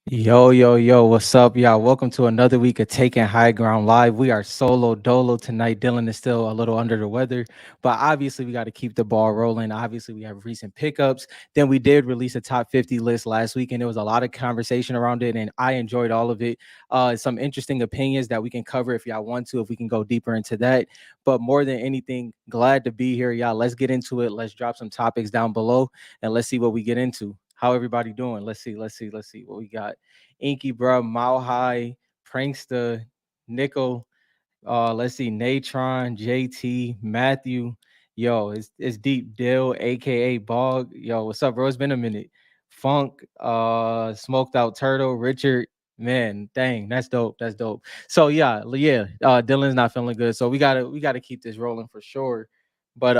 Yo, yo, yo, what's up, y'all? Welcome to another week of Taking High Ground Live. We are solo dolo tonight. Dylan is still a little under the weather, but obviously we got to keep the ball rolling. Obviously, we have recent pickups. Then we did release a top 50 list last week, and there was a lot of conversation around it, and I enjoyed all of it. Some interesting opinions that we can cover if y'all want to, if we can go deeper into that. But more than anything, glad to be here, y'all. Let's get into it. Let's drop some topics down below, and let's see what we get into. How everybody doing? Let's see what we got. Inky, bro, Mile High, Prankster, Nickel. Let's see, Natron, JT, Matthew. Yo, it's Deep Dill, aka Bog. Yo, what's up, bro? It's been a minute. Funk, Smoked Out Turtle, Richard. Man, dang, that's dope. That's dope. So yeah. Dylan's not feeling good, so we gotta keep this rolling for sure. But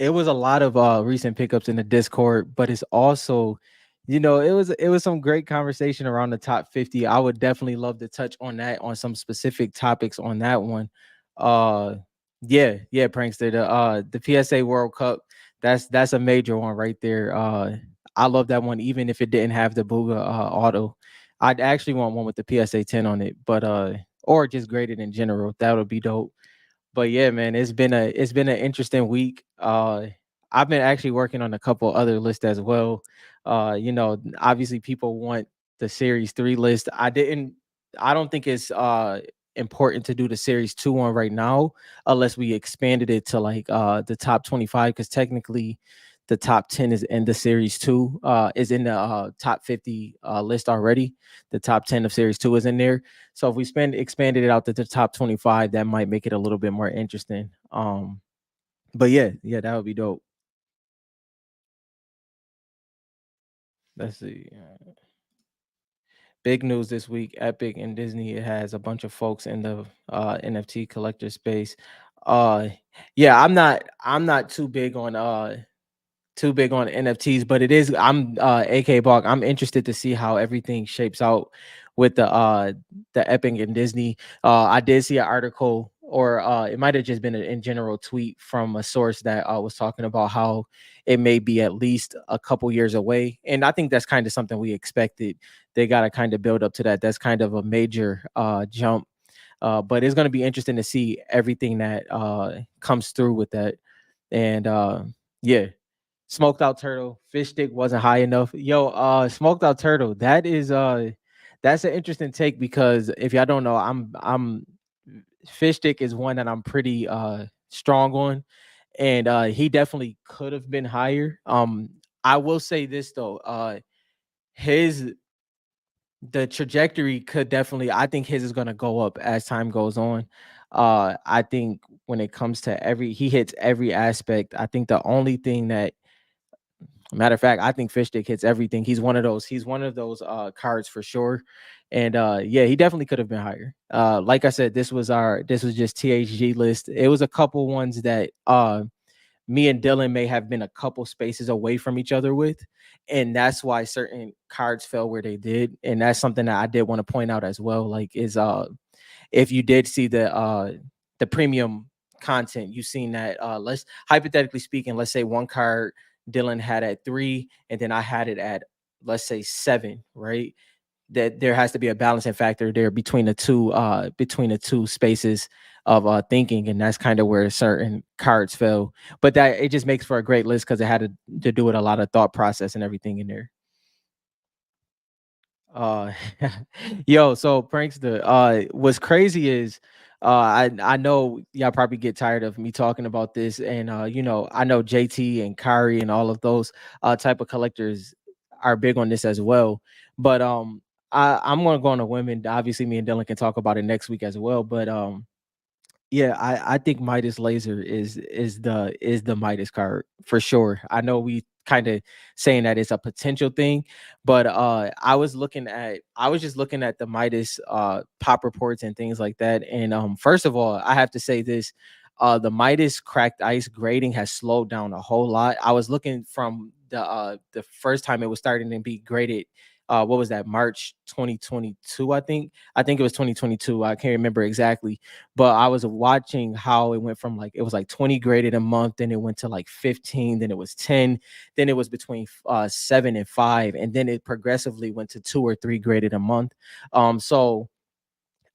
it was a lot of recent pickups in the Discord, but it's also, it was some great conversation around the top 50. I would definitely love to touch on that on some specific topics on that one. Uh yeah, prankster. The PSA World Cup, that's a major one right there. I love that one, even if it didn't have the Booga auto. I'd actually want one with the PSA 10 on it, but or just graded in general. That would be dope. But yeah, man, it's been an interesting week. I've been actually working on a couple other lists as well. Obviously people want the series 3 list. I don't think it's important to do the series 2 one right now unless we expanded it to like the top 25, because technically the top 10 is in the series 2, is in the top 50 list already. The top 10 of series 2 is in there. So if we expanded it out to the top 25, that might make it a little bit more interesting. But yeah, that would be dope. Let's see. Big news this week: Epic and Disney has a bunch of folks in the NFT collector space. Uh, yeah, I'm not too big on NFTs, but it is. I'm AK Bog. I'm interested to see how everything shapes out with the Epic and Disney. I did see an article, or it might have just been an in general tweet from a source that was talking about how it may be at least a couple years away, and I think that's kind of something we expected. They got to kind of build up to that. That's kind of a major jump. But it's going to be interesting to see everything that comes through with that. And yeah, smoked out turtle, fish stick wasn't high enough. Yo, smoked out turtle, that's an interesting take, because if y'all don't know, I'm fish stick is one that I'm pretty strong on, and he definitely could have been higher. I will say this though, his the trajectory could definitely, I think his is gonna go up as time goes on. I think when it comes to he hits every aspect. I think the only thing that, matter of fact, I think fish stick hits everything. He's one of those cards for sure. And yeah, he definitely could have been higher. Like I said, this was just THG list. It was a couple ones that me and Dylan may have been a couple spaces away from each other with, and that's why certain cards fell where they did. And that's something that I did want to point out as well. Like, is if you did see the premium content, you've seen that, let's hypothetically speaking, let's say one card Dylan had at 3 and then I had it at, let's say, 7, right? That there has to be a balancing factor there between the two spaces of thinking, and that's kind of where certain cards fell. But that, it just makes for a great list because it had to do with a lot of thought process and everything in there. Uh, yo, so prankster. What's crazy is, I know y'all probably get tired of me talking about this, and I know JT and Kyrie and all of those type of collectors are big on this as well. But I'm gonna go on a women. Obviously, me and Dylan can talk about it next week as well. But yeah, I think Midas Laser is the Midas card for sure. I know we kind of saying that it's a potential thing, but I was just looking at the Midas pop reports and things like that. And first of all, I have to say this. The Midas cracked ice grading has slowed down a whole lot. I was looking from the first time it was starting to be graded what was that, March 2022, I think it was 2022, I can't remember exactly, but I was watching how it went from like it was like 20 graded a month, then it went to like 15, then it was 10, then it was between 7 and 5, and then it progressively went to 2 or 3 graded a month. So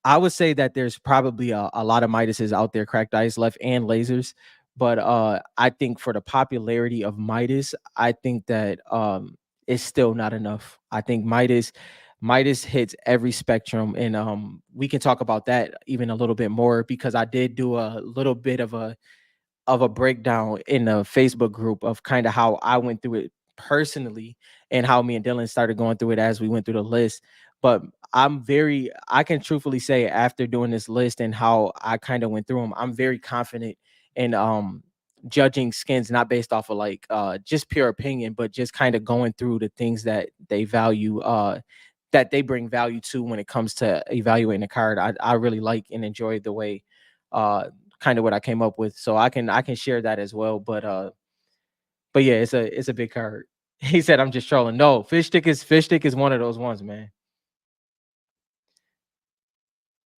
I would say that there's probably a lot of Midases out there, cracked ice left and lasers. But I think for the popularity of Midas, I think that it's still not enough. I think Midas hits every spectrum, and we can talk about that even a little bit more because I did do a little bit of a breakdown in a Facebook group of kind of how I went through it personally and how me and Dylan started going through it as we went through the list. But I can truthfully say after doing this list and how I kind of went through them, I'm very confident in judging skins not based off of like just pure opinion, but just kind of going through the things that they value that they bring value to when it comes to evaluating a card. I really like and enjoy the way uh kind of what I came up with. So I can share that as well. But yeah, it's a big card. He said I'm just trolling. No, fish stick is one of those ones, man.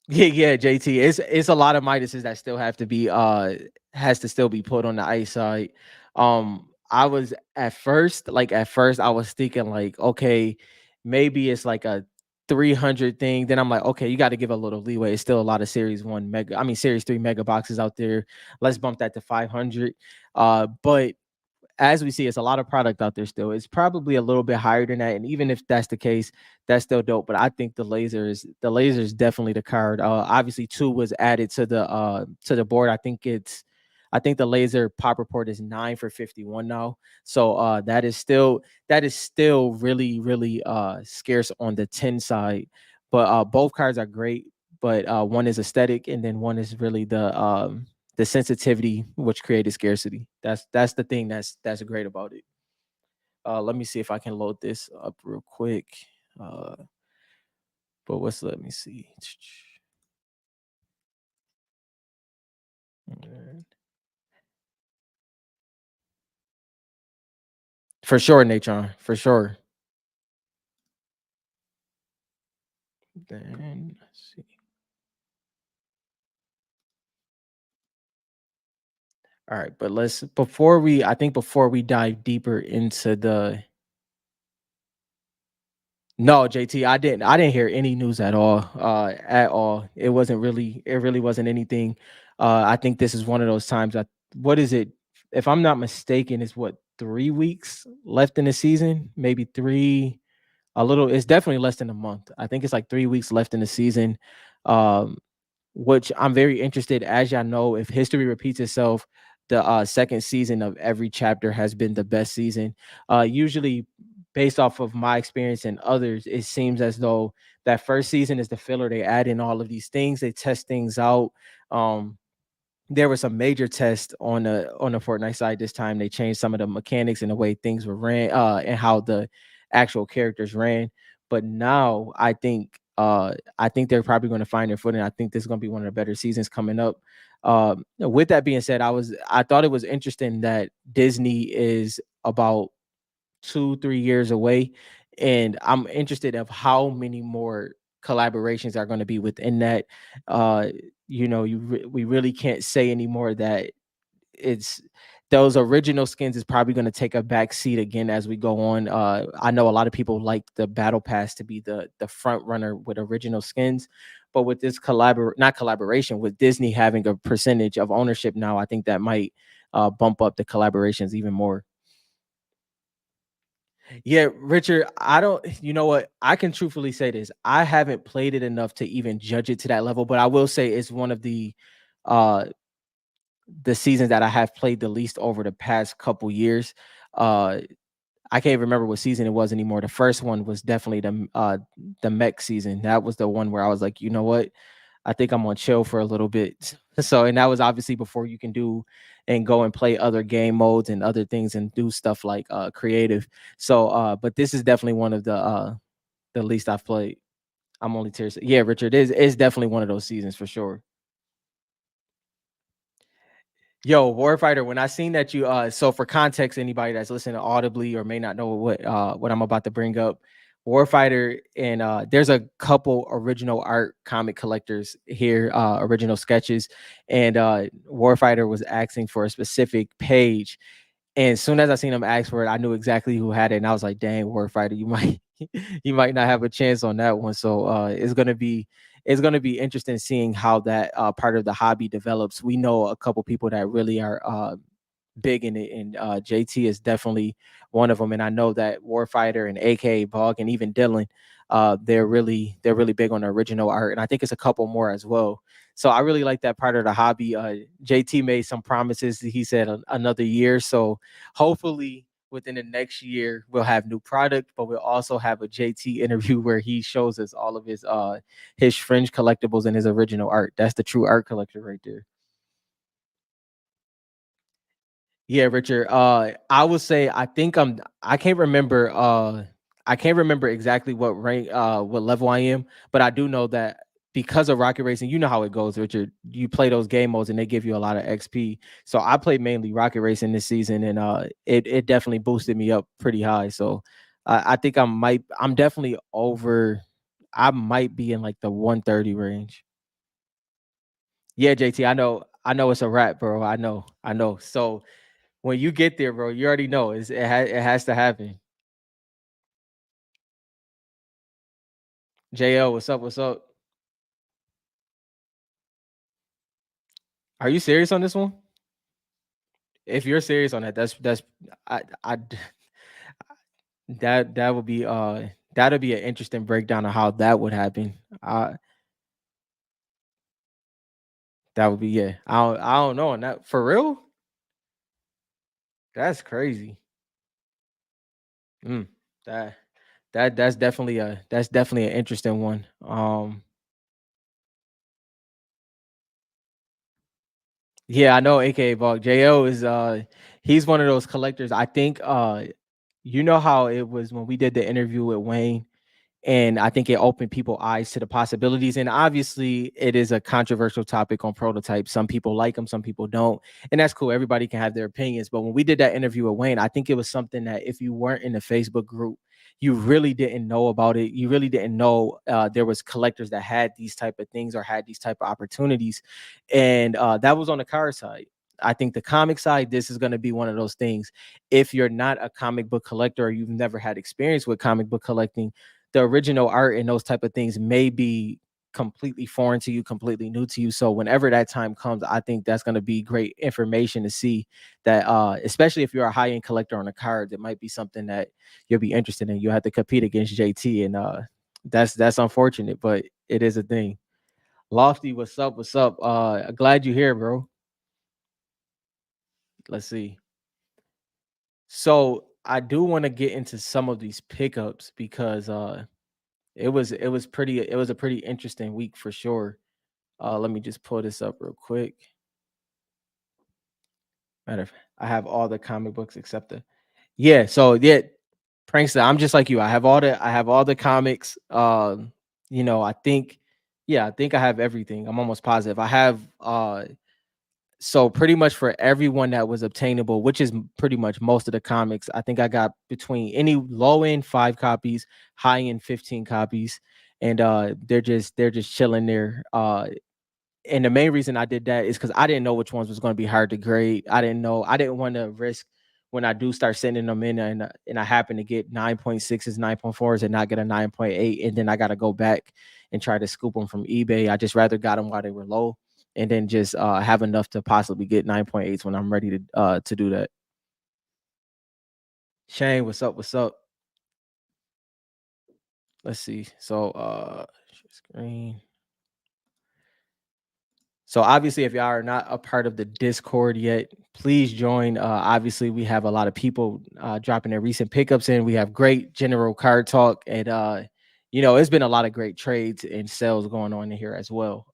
Yeah, yeah, JT. It's a lot of Midases that still have to be has to still be put on the ice side. I was at first I was thinking like, okay, maybe it's like a 300 thing. Then I'm like, okay, you got to give a little leeway. It's still a lot of series 3 mega boxes out there. Let's bump that to 500. But as we see, it's a lot of product out there still. It's probably a little bit higher than that, and even if that's the case, that's still dope. But I think the laser is definitely the card. Obviously, two was added to the board. I think the laser pop report is 9 for 51 now. So that is still really scarce on the 10 side. But both cards are great. But one is aesthetic, and then one is really the sensitivity which created scarcity. That's the thing that's great about it. Let me see if I can load this up real quick. Uh, but what's let me see. Alright. For sure, Natron. For sure. Then let's see. All right, but let's before we dive deeper into the no, JT, I didn't hear any news at all. At all. It really wasn't anything. I think this is one of those times that what is it? If I'm not mistaken, it's what 3 weeks left in the season, maybe three, a little, it's definitely less than a month. I think it's like 3 weeks left in the season. Um, which I'm very interested, as y'all know, if history repeats itself, the second season of every chapter has been the best season. Usually, based off of my experience and others, it seems as though that first season is the filler. They add in all of these things, they test things out. Um, there was some major tests on the Fortnite side this time. They changed some of the mechanics and the way things were ran, and how the actual characters ran. But now I think they're probably going to find their footing. I think this is going to be one of the better seasons coming up. With that being said, I thought it was interesting that Disney is about 2 3 years away, and I'm interested of how many more collaborations are going to be within that. uh we really can't say anymore that it's those original skins is probably going to take a back seat again as we go on. I know a lot of people like the battle pass to be the front runner with original skins, but with this not collaboration, with Disney having a percentage of ownership now, I think that might bump up the collaborations even more. Yeah, Richard, I don't, you know what? I can truthfully say this. I haven't played it enough to even judge it to that level, but I will say it's one of uh the seasons that I have played the least over the past couple years. Uh I can't even remember what season it was anymore. The first one was definitely the mech season. That was the one where I was like, you know what? I think I'm gonna chill for a little bit. So, and that was obviously before you can do and go and play other game modes and other things and do stuff like creative. So but this is definitely one of the least I've played. I'm only tears. Yeah, Richard is definitely one of those seasons for sure. Yo, Warfighter, when I seen that so for context, anybody that's listening audibly or may not know what I'm about to bring up, Warfighter and there's a couple original art comic collectors here, original sketches, and Warfighter was asking for a specific page, and as soon as I seen him ask for it, I knew exactly who had it, and I was like, "Dang, Warfighter, you might you might not have a chance on that one." So it's gonna be interesting seeing how that part of the hobby develops. We know a couple people that really are big in it, and JT is definitely one of them. And I know that Warfighter and AK Bog and even Dylan, they're really big on the original art, and I think it's a couple more as well. So I really like that part of the hobby. JT made some promises. He said another year, so hopefully within the next year we'll have new product, but we'll also have a JT interview where he shows us all of his fringe collectibles and his original art. That's the true art collector right there. Yeah, Richard. I would say I can't remember exactly what rank what level I am, but I do know that because of Rocket Racing, you know how it goes, Richard. You play those game modes and they give you a lot of XP. So I played mainly Rocket Racing this season, and it definitely boosted me up pretty high. So I think I'm definitely over. I might be in like the 130 range. Yeah, JT, I know it's a wrap, bro. I know. So when you get there, bro, you already know it has to happen. JL, what's up? What's up? Are you serious on this one? If you're serious on that, that's I that would be that'll be an interesting breakdown of how that would happen. That would be, yeah. I don't know on that for real. That's crazy. Mm, that that's definitely an interesting one. Yeah, I know AKA Bog. JL is he's one of those collectors. I think you know how it was when we did the interview with Wayne, and I think it opened people eyes to the possibilities. And obviously, it is a controversial topic on prototypes. Some people like them, some people don't, and that's cool. Everybody can have their opinions. But when we did that interview with Wayne, I think it was something that if you weren't in the Facebook group, you really didn't know about it. You really didn't know there was collectors that had these type of things or had these type of opportunities, and that was on the car side. I think the comic side, this is going to be one of those things. If you're not a comic book collector or you've never had experience with comic book collecting, the original art and those type of things may be completely foreign to you, completely new to you. So whenever that time comes, I think that's going to be great information to see that especially if you're a high-end collector on a card, that might be something that you'll be interested in. You'll have to compete against JT, and that's unfortunate, but it is a thing. Lofty, what's up? What's up? Glad you're here, bro. Let's see. So I do want to get into some of these pickups because it was a pretty interesting week for sure. Let me just pull this up real quick. I have all the comic books except the yeah. So yeah, Prankster, I'm just like you. I have all the comics. You know, I think I have everything. I'm almost positive. I have so pretty much for everyone that was obtainable, which is pretty much most of the comics, I think I got between any low end 5 copies, high end 15 copies, and they're just chilling there. And the main reason I did that is because I didn't know which ones was going to be hard to grade. I didn't want to risk when I do start sending them in, and I happen to get 9.6s, 9.4s, and not get a 9.8, and then I got to go back and try to scoop them from eBay. I just rather got them while they were low, and then just have enough to possibly get 9.8s when I'm ready to do that. Shane, what's up? What's up? Let's see. So share screen. So obviously, if y'all are not a part of the Discord yet, please join. Obviously, we have a lot of people dropping their recent pickups in. We have great general card talk, and you know, it's been a lot of great trades and sales going on in here as well.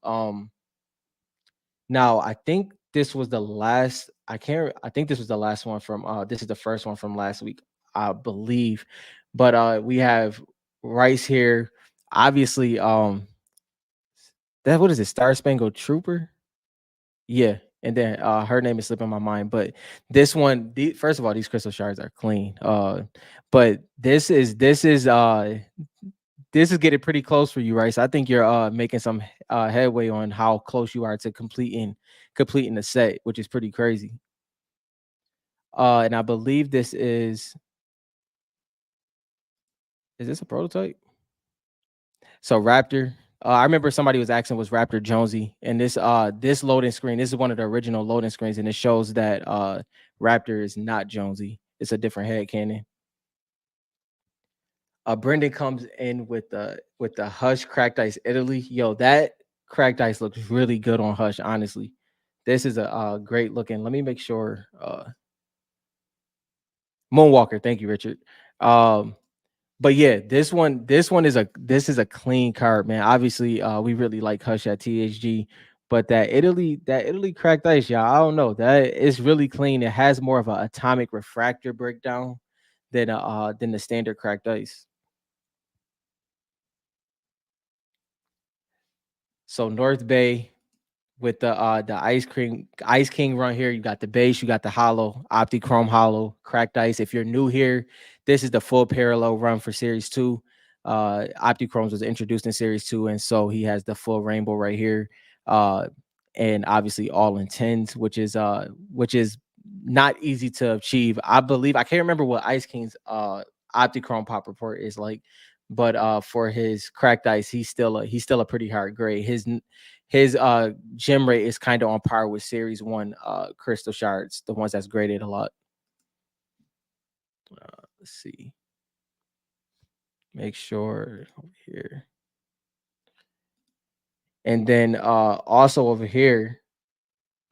Now I think this was the last. I can't. I think this was the last one from. This is the first one from last week, I believe. But we have Rice here. Obviously, that what is it? Star Spangled Trooper. Yeah. And then her name is slipping my mind, but this one, first of all, these crystal shards are clean. But this is getting pretty close for you, right? So I think you're making some headway on how close you are to completing the set, which is pretty crazy. And I believe is this a prototype? So Raptor. I remember somebody was asking was Raptor Jonesy, and this loading screen, this is one of the original loading screens, and it shows that Raptor is not Jonesy. It's a different head cannon. Brendan comes in with the Hush cracked ice Italy. Yo, that cracked ice looks really good on Hush. Honestly, this is a great looking. Let me make sure. Moonwalker. Thank you, Richard. Um, but yeah, this is a clean card, man. Obviously, we really like Hush at THG, but that Italy cracked ice, y'all. I don't know, that it's really clean. It has more of an atomic refractor breakdown than the standard cracked ice. So North Bay, with the Ice King run here. You got the base, you got the hollow, Optichrome hollow, cracked ice. If you're new here, this is the full parallel run for series two. Optichromes was introduced in series two, and so he has the full rainbow right here. Uh and obviously all in tens, which is not easy to achieve. I believe I can't remember what Ice King's Optichrome pop report is like, but for his cracked ice, he's still a pretty hard grade. His gem rate is kind of on par with series one crystal shards, the ones that's graded a lot. Let's see. Make sure over here. And then also over here,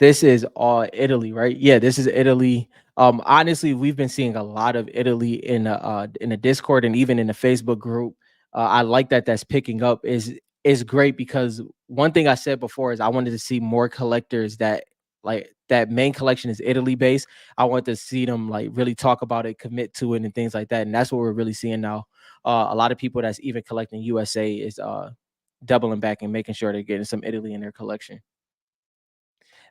this is all Italy, right? Yeah, this is Italy. Honestly, we've been seeing a lot of Italy in the Discord and even in the Facebook group. I like that that's picking up. Is great because one thing I said before is I wanted to see more collectors that like that main collection is Italy based. I want to see them like really talk about it, commit to it, and things like that. And that's what we're really seeing now. A lot of people that's even collecting USA is doubling back and making sure they're getting some Italy in their collection.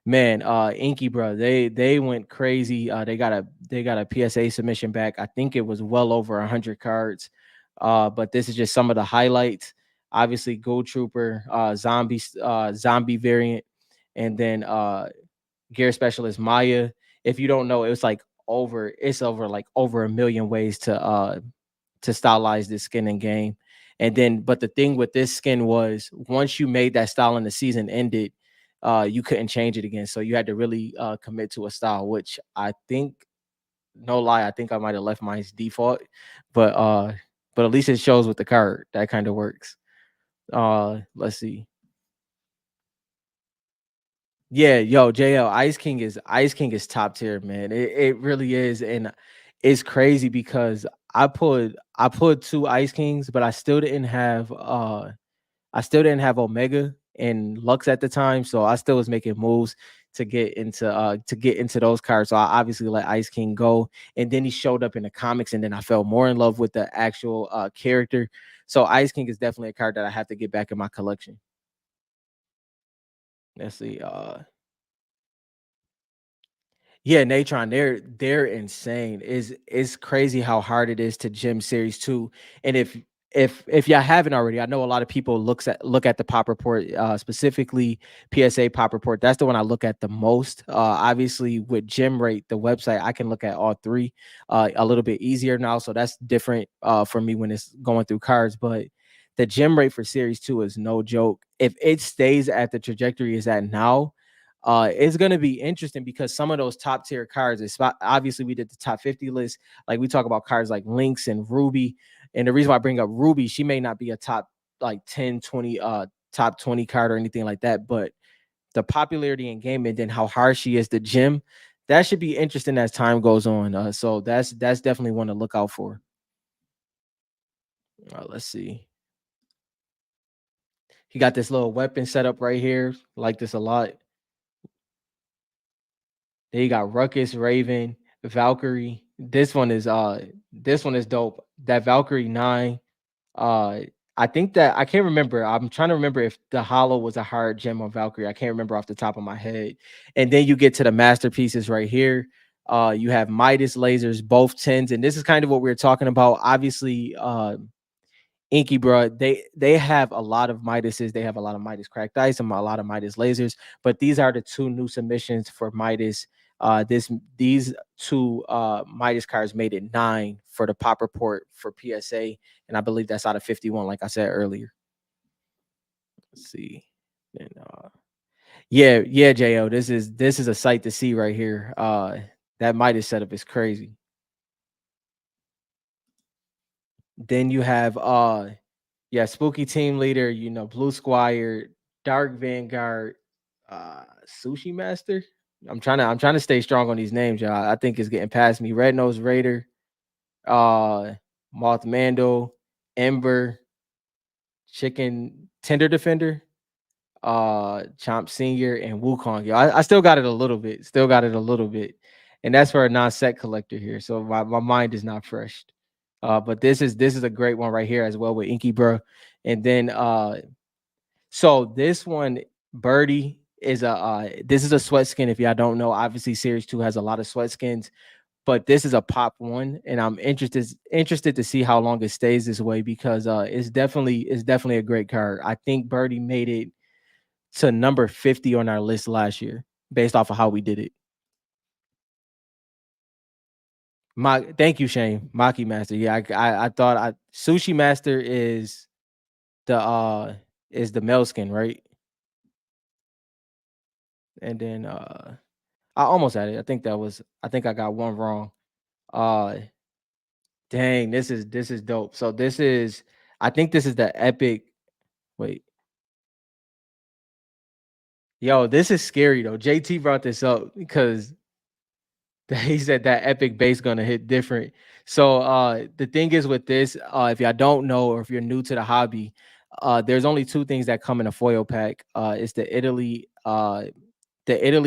Man, Inky, bro, they went crazy. They got a PSA submission back. I think it was well over 100 cards. But this is just some of the highlights. Obviously, Gold Trooper, zombie variant, and then Gear Specialist Maya. If you don't know, it's over like over a million ways to stylize this skin in game. And then, but the thing with this skin was once you made that style and the season ended, you couldn't change it again. So you had to really commit to a style, which I think, no lie, I think I might have left mine default, but but at least it shows with the card that kind of works. Let's see. Yeah, yo, JL, Ice King is top tier, man. It really is, and it's crazy because I pulled two Ice Kings, but I still didn't have Omega and Lux at the time, so I still was making moves to get into those cards. So I obviously let Ice King go, and then he showed up in the comics, and then I fell more in love with the actual character. So Ice King is definitely a card that I have to get back in my collection. Let's see. Yeah, Natron, they're insane. Is crazy how hard it is to gym series two. And if y'all haven't already, I know a lot of people look at the pop report, specifically PSA pop report. That's the one I look at the most. Obviously with gym rate, the website, I can look at all three a little bit easier now. So that's different for me when it's going through cards. But the gym rate for series two is no joke. If it stays at the trajectory is at now, it's going to be interesting because some of those top tier cards, obviously we did the top 50 list. Like we talk about cards like Lynx and Ruby. And the reason why I bring up Ruby, she may not be a top like 10, 20, top 20 card or anything like that. But the popularity in game and then how hard she is to gym, that should be interesting as time goes on. So that's definitely one to look out for. Let's see. He got this little weapon set up right here. Like this a lot. Then you got Ruckus, Raven, Valkyrie. This one is dope. That Valkyrie 9, uh I think that I can't remember. I'm trying to remember if the hollow was a hard gem on Valkyrie. I can't remember off the top of my head. And then you get to the masterpieces right here. You have Midas lasers, both tens, and this is kind of what we were talking about. Obviously, Inky, bro, they have a lot of Midases. They have a lot of Midas cracked ice and a lot of Midas lasers. But these are the two new submissions for Midas. These two Midas cards made it 9 for the pop report for PSA, and I believe that's out of 51, like I said earlier. Let's see. And yeah, yeah, Jo. This is a sight to see right here. That Midas setup is crazy. Then you have yeah, Spooky Team Leader, Blue Squire, Dark Vanguard, Sushi Master. I'm trying to stay strong on these names, y'all. I think it's getting past me. Red Nose Raider, uh, Moth Mando, Ember, Chicken Tender Defender, Chomp Senior, and Wukong. Yo, I still got it a little bit. Still got it a little bit. And that's for a non-set collector here. So my mind is not fresh. But this is a great one right here as well with Inky Bro. And then so this one, Birdie, is a this is a sweat skin. If y'all don't know, obviously Series 2 has a lot of sweat skins, but this is a pop one, and I'm interested to see how long it stays this way because it's definitely a great card. I think Birdie made it to number 50 on our list last year based off of how we did it. My thank you, Shane. Maki Master. Yeah, I thought Sushi Master is the male skin, right? And then I almost had it. I think I got one wrong. Uh dang, this is dope. So I think this is the epic. Wait. Yo, this is scary though. JT brought this up because he said that epic base gonna hit different. So the thing is with this, if y'all don't know or if you're new to the hobby, there's only two things that come in a foil pack. It's the Italy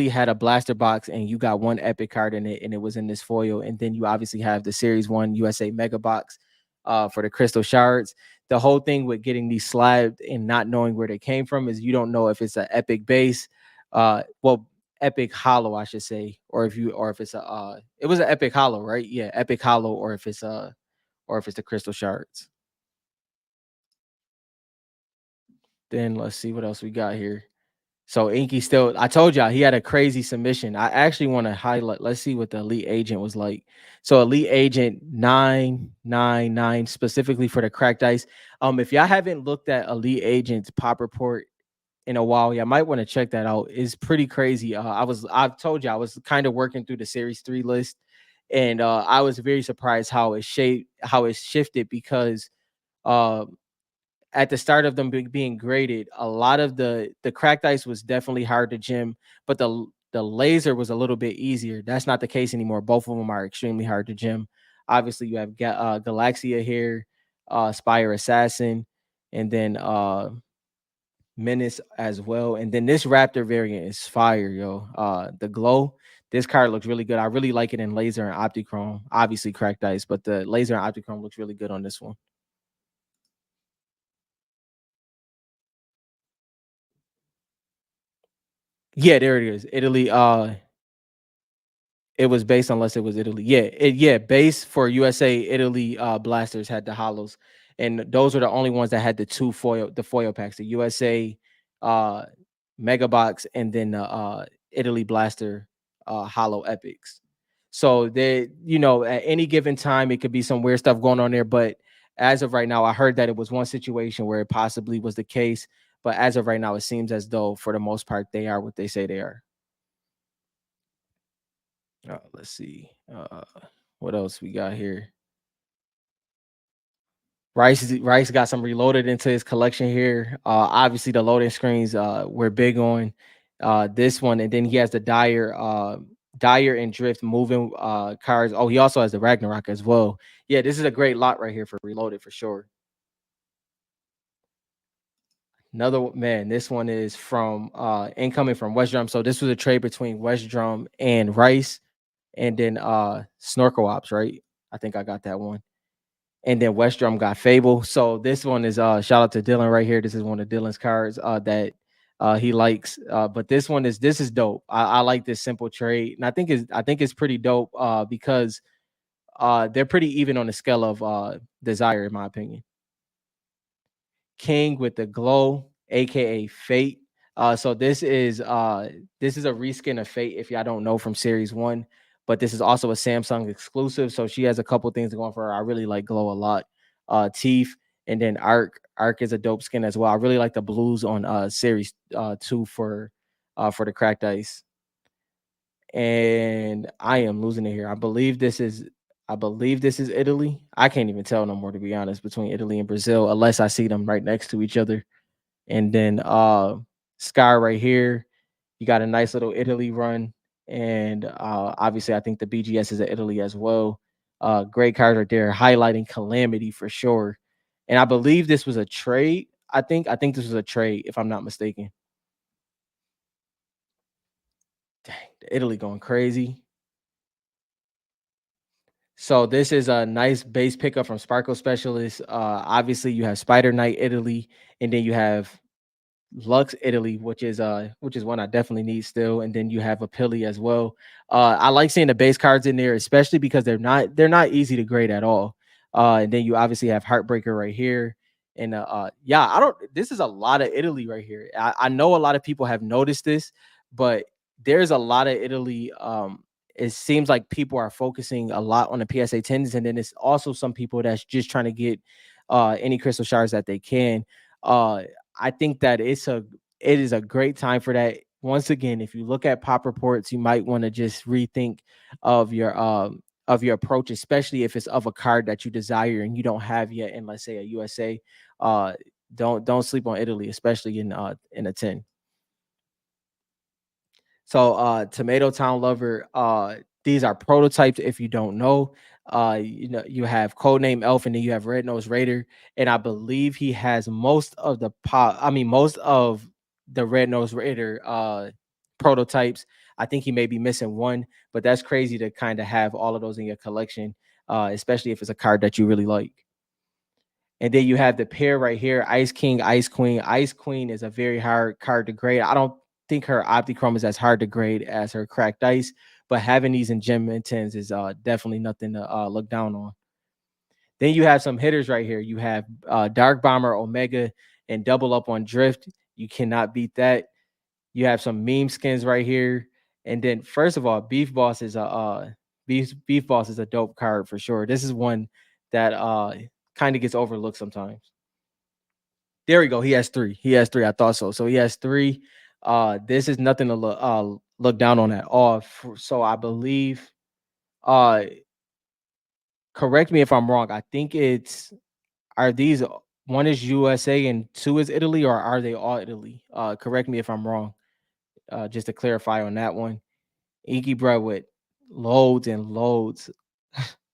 had a blaster box and you got one epic card in it and it was in this foil. And then you obviously have the Series 1 USA Mega Box for the crystal shards. The whole thing with getting these slabbed and not knowing where they came from is you don't know if it's an epic base, well, epic hollow, I should say, or if it's a it was an epic hollow, right? Yeah, epic hollow, or if it's the crystal shards. Then let's see what else we got here. So Inky still, I told y'all he had a crazy submission. I actually want to highlight. Let's see what the elite agent was like. So elite agent 999 specifically for the cracked ice. If y'all haven't looked at elite agent's pop report in a while, y'all might want to check that out. It's pretty crazy. I've told you I was kind of working through the series 3 list, and I was very surprised how it shifted because uh at the start of them being graded, a lot of the cracked ice was definitely hard to gym, but the laser was a little bit easier. That's not the case anymore. Both of them are extremely hard to gym. Obviously, you have Galaxia here, Spire Assassin, and then Menace as well. And then this Raptor variant is fire, yo. The glow. This card looks really good. I really like it in laser and optichrome. Obviously, cracked ice, but the laser and optichrome looks really good on this one. Yeah, there it is. Italy. It was based unless it was Italy. Yeah, base for USA, Italy blasters had the hollows. And those were the only ones that had the foil packs, the USA uh Mega Box and then the Italy blaster hollow epics. So at any given time it could be some weird stuff going on there. But as of right now, I heard that it was one situation where it possibly was the case. But as of right now, it seems as though for the most part they are what they say they are. Let's see. What else we got here? Rice got some reloaded into his collection here. Obviously the loading screens we're big on this one, and then he has the Dire and Drift moving cards. Oh, he also has the Ragnarok as well. Yeah, this is a great lot right here for reloaded for sure. Man, this one is from incoming from West Drum. So this was a trade between West Drum and Rice, and then Snorkel Ops, right? I think I got that one. and then West Drum got Fable. So this one is shout out to Dylan right here. This is one of Dylan's cards that he likes. But this is dope. I like this simple trade, and I think it's pretty dope because they're pretty even on the scale of desire, in my opinion. King with the glow, aka Fate. So this is a reskin of Fate if y'all don't know from series one, but this is also a Samsung exclusive. So she has a couple things going for her. I really like Glow a lot. Teeth and then Arc. Arc is a dope skin as well. I really like the blues on series two for the cracked ice. And I am losing it here. I believe this is Italy. I can't even tell no more to be honest between Italy and Brazil unless I see them right next to each other. And then Sky right here, you got a nice little Italy run. And obviously I think the BGS is a Italy as well. Great cards right there, highlighting Calamity for sure. And I believe this was a trade. I think this was a trade, if I'm not mistaken. Dang, Italy going crazy. So this is a nice base pickup from Sparkle Specialist. Obviously you have Spider Knight Italy, and then you have Lux Italy, which is one I definitely need still, and then you have a Pili as well. I like seeing the base cards in there, especially because they're not easy to grade at all. And then you obviously have Heartbreaker right here, and yeah, I don't. This is a lot of Italy right here. I know a lot of people have noticed this, but there's a lot of Italy. It seems like people are focusing a lot on the PSA 10s, and then it's also some people that's just trying to get any crystal shards that they can. Uh, I think that it is a great time for that. Once again, if you look at pop reports, you might want to just rethink of your approach, especially if it's of a card that you desire and you don't have yet in, let's say, a USA. Uh, don't sleep on Italy, especially in a 10. So Tomato Town Lover, these are prototypes if you don't know. You know, you have Codename Elf and then you have Red Nose Raider. And I believe he has most of the most of the Red Nose Raider prototypes. I think he may be missing one, but that's crazy to kind of have all of those in your collection, especially if it's a card that you really like. And then you have the pair right here, Ice King, Ice Queen. Ice Queen is a very hard card to grade. I don't think her Optichrome is as hard to grade as her Cracked Ice, but having these in Gem and Tens is definitely nothing to look down on. Then you have some hitters right here. You have Dark Bomber, Omega, and Double Up on Drift. You cannot beat that. You have some meme skins right here. And then first of all, Beef Boss is a dope card for sure. This is one that kind of gets overlooked sometimes. There we go. He has three. He has three. I thought so. So he has three. This is nothing to look down on at all. So I believe. Uh, correct me if I'm wrong. I think it's are these one is USA and two is Italy, or are they all Italy? Correct me if I'm wrong. Just to clarify on that one. Inky Bread with loads and loads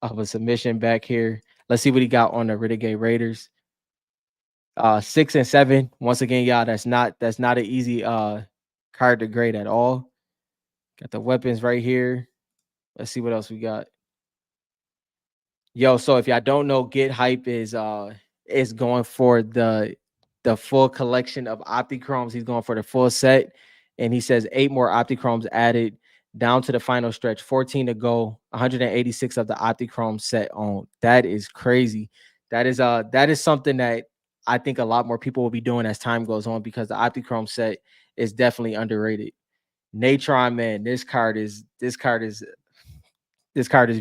of a submission back here. Let's see what he got on the Renegade Raiders. 6 and 7. Once again, y'all, that's not an easy card to grade at all. Got the weapons right here. Let's see what else we got. Yo, so if y'all don't know, Get Hype is going for the full collection of Optichromes. He's going for the full set, and he says 8 more Optichromes added down to the final stretch. 14 to go. 186 of the Optichrome set on. That is crazy. That is something that I think a lot more people will be doing as time goes on because the Optichrome set is definitely underrated. Natron, man, this card is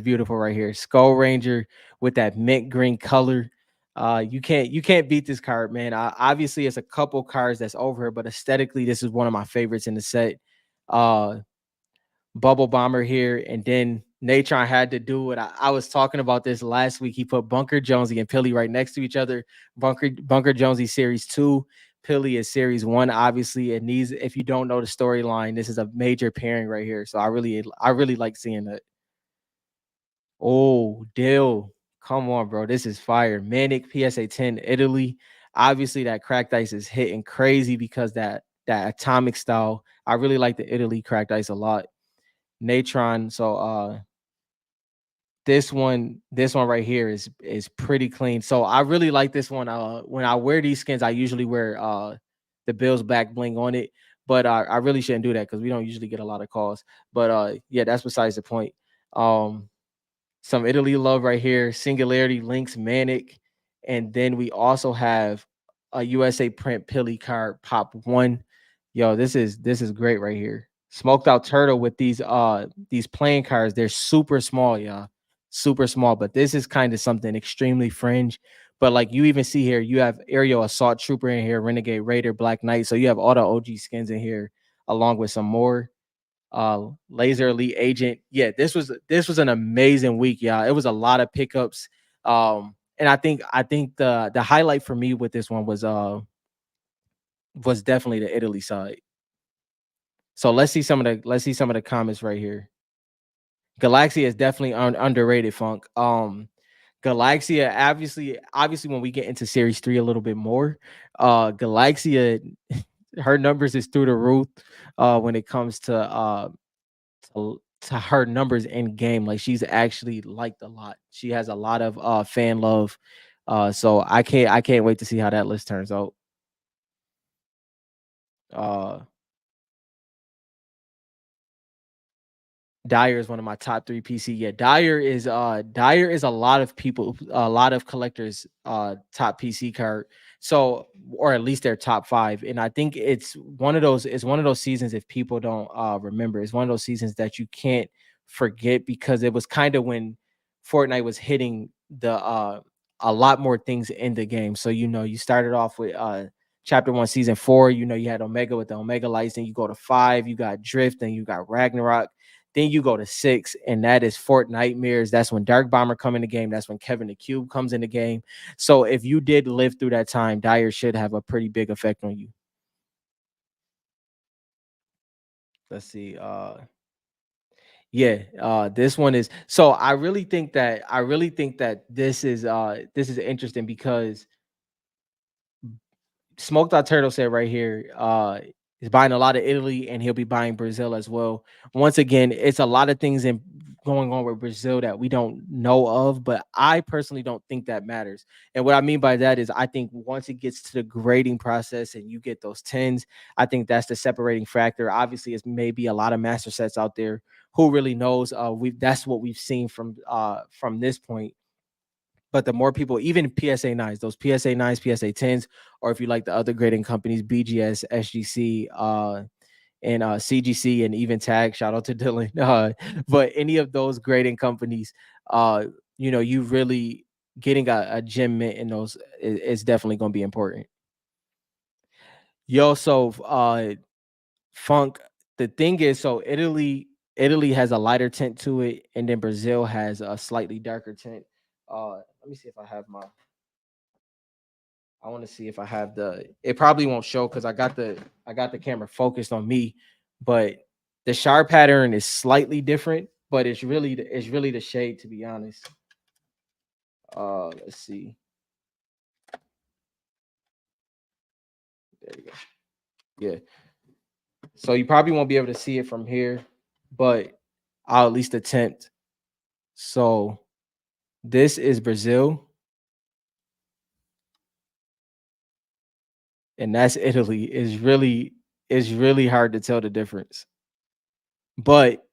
beautiful right here. Skull Ranger with that mint green color. You can't beat this card, man. Obviously, it's a couple cards that's over here, but aesthetically, this is one of my favorites in the set. Uh, Bubble Bomber here, and then Natron had to do it. I was talking about this last week. He put Bunker Jonesy and Pili right next to each other. Bunker Jonesy Series 2, Pili is Series 1, obviously. And these, if you don't know the storyline, this is a major pairing right here. So I really like seeing that. Oh, Dill. Come on, bro. This is fire. Manic PSA 10 Italy. Obviously, that cracked ice is hitting crazy because that atomic style. I really like the Italy cracked ice a lot. Natron. So this one right here is pretty clean. So I really like this one. When I wear these skins, I usually wear the Bills black bling on it, but I really shouldn't do that because we don't usually get a lot of calls. But yeah, that's besides the point. Um, some Italy love right here. Singularity links Manic, and then we also have a USA print Pilly card pop one. Yo, this is great right here. Smoked out turtle with these playing cards. They're super small, y'all. Super small, but this is kind of something extremely fringe. But like you even see here, you have Aerial Assault Trooper in here, Renegade Raider, Black Knight. So you have all the OG skins in here, along with some more laser elite agent. Yeah, this was an amazing week, yeah. It was a lot of pickups. And I think the highlight for me with this one was definitely the Italy side. So let's see some of the comments right here. Galaxia is definitely underrated, Funk. Galaxia, obviously when we get into series 3 a little bit more, Galaxia, her numbers is through the roof when it comes to her numbers in game. Like she's actually liked a lot. She has a lot of fan love. So I can't wait to see how that list turns out. Uh Dyer is one of my top 3 PC. Yeah, Dyer is a lot of collectors top PC card. So or at least their top 5. And I think it's one of those seasons if people don't remember. It's one of those seasons that you can't forget because it was kind of when Fortnite was hitting the a lot more things in the game. So you started off with chapter 1 season 4, you had Omega with the Omega lights, then you go to 5, you got Drift, and you got Ragnarok, then you go to 6, and that is Fort Nightmares. That's when Dark Bomber come in the game. That's when Kevin the Cube comes in the game. So if you did live through that time, Dyer should have a pretty big effect on you. Let's see. Yeah, this one is so I really think that this is interesting because Smoked Out Turtle said right here, he's buying a lot of Italy and he'll be buying Brazil as well. Once again, it's a lot of things in going on with Brazil that we don't know of, but I personally don't think that matters. And what I mean by that is I think once it gets to the grading process and you get those tens, I think that's the separating factor. Obviously, it's maybe a lot of master sets out there. Who really knows? We That's what we've seen from this point, but the more people, even PSA nines, those PSA nines, PSA tens, or if you like the other grading companies, BGS, SGC, and CGC, and even Tag. Shout out to Dylan. But any of those grading companies, uh, you really getting a gem mint in those is definitely going to be important. Yo, so Funk. The thing is, so Italy has a lighter tint to it, and then Brazil has a slightly darker tint. Let me see if I have my I want to see if I have the. It probably won't show because I got the camera focused on me, but the sharp pattern is slightly different, but it's really the shade, to be honest. Let's see. There we go. Yeah. So you probably won't be able to see it from here, but I'll at least attempt. So this is Brazil, and that's Italy. Is really hard to tell the difference, but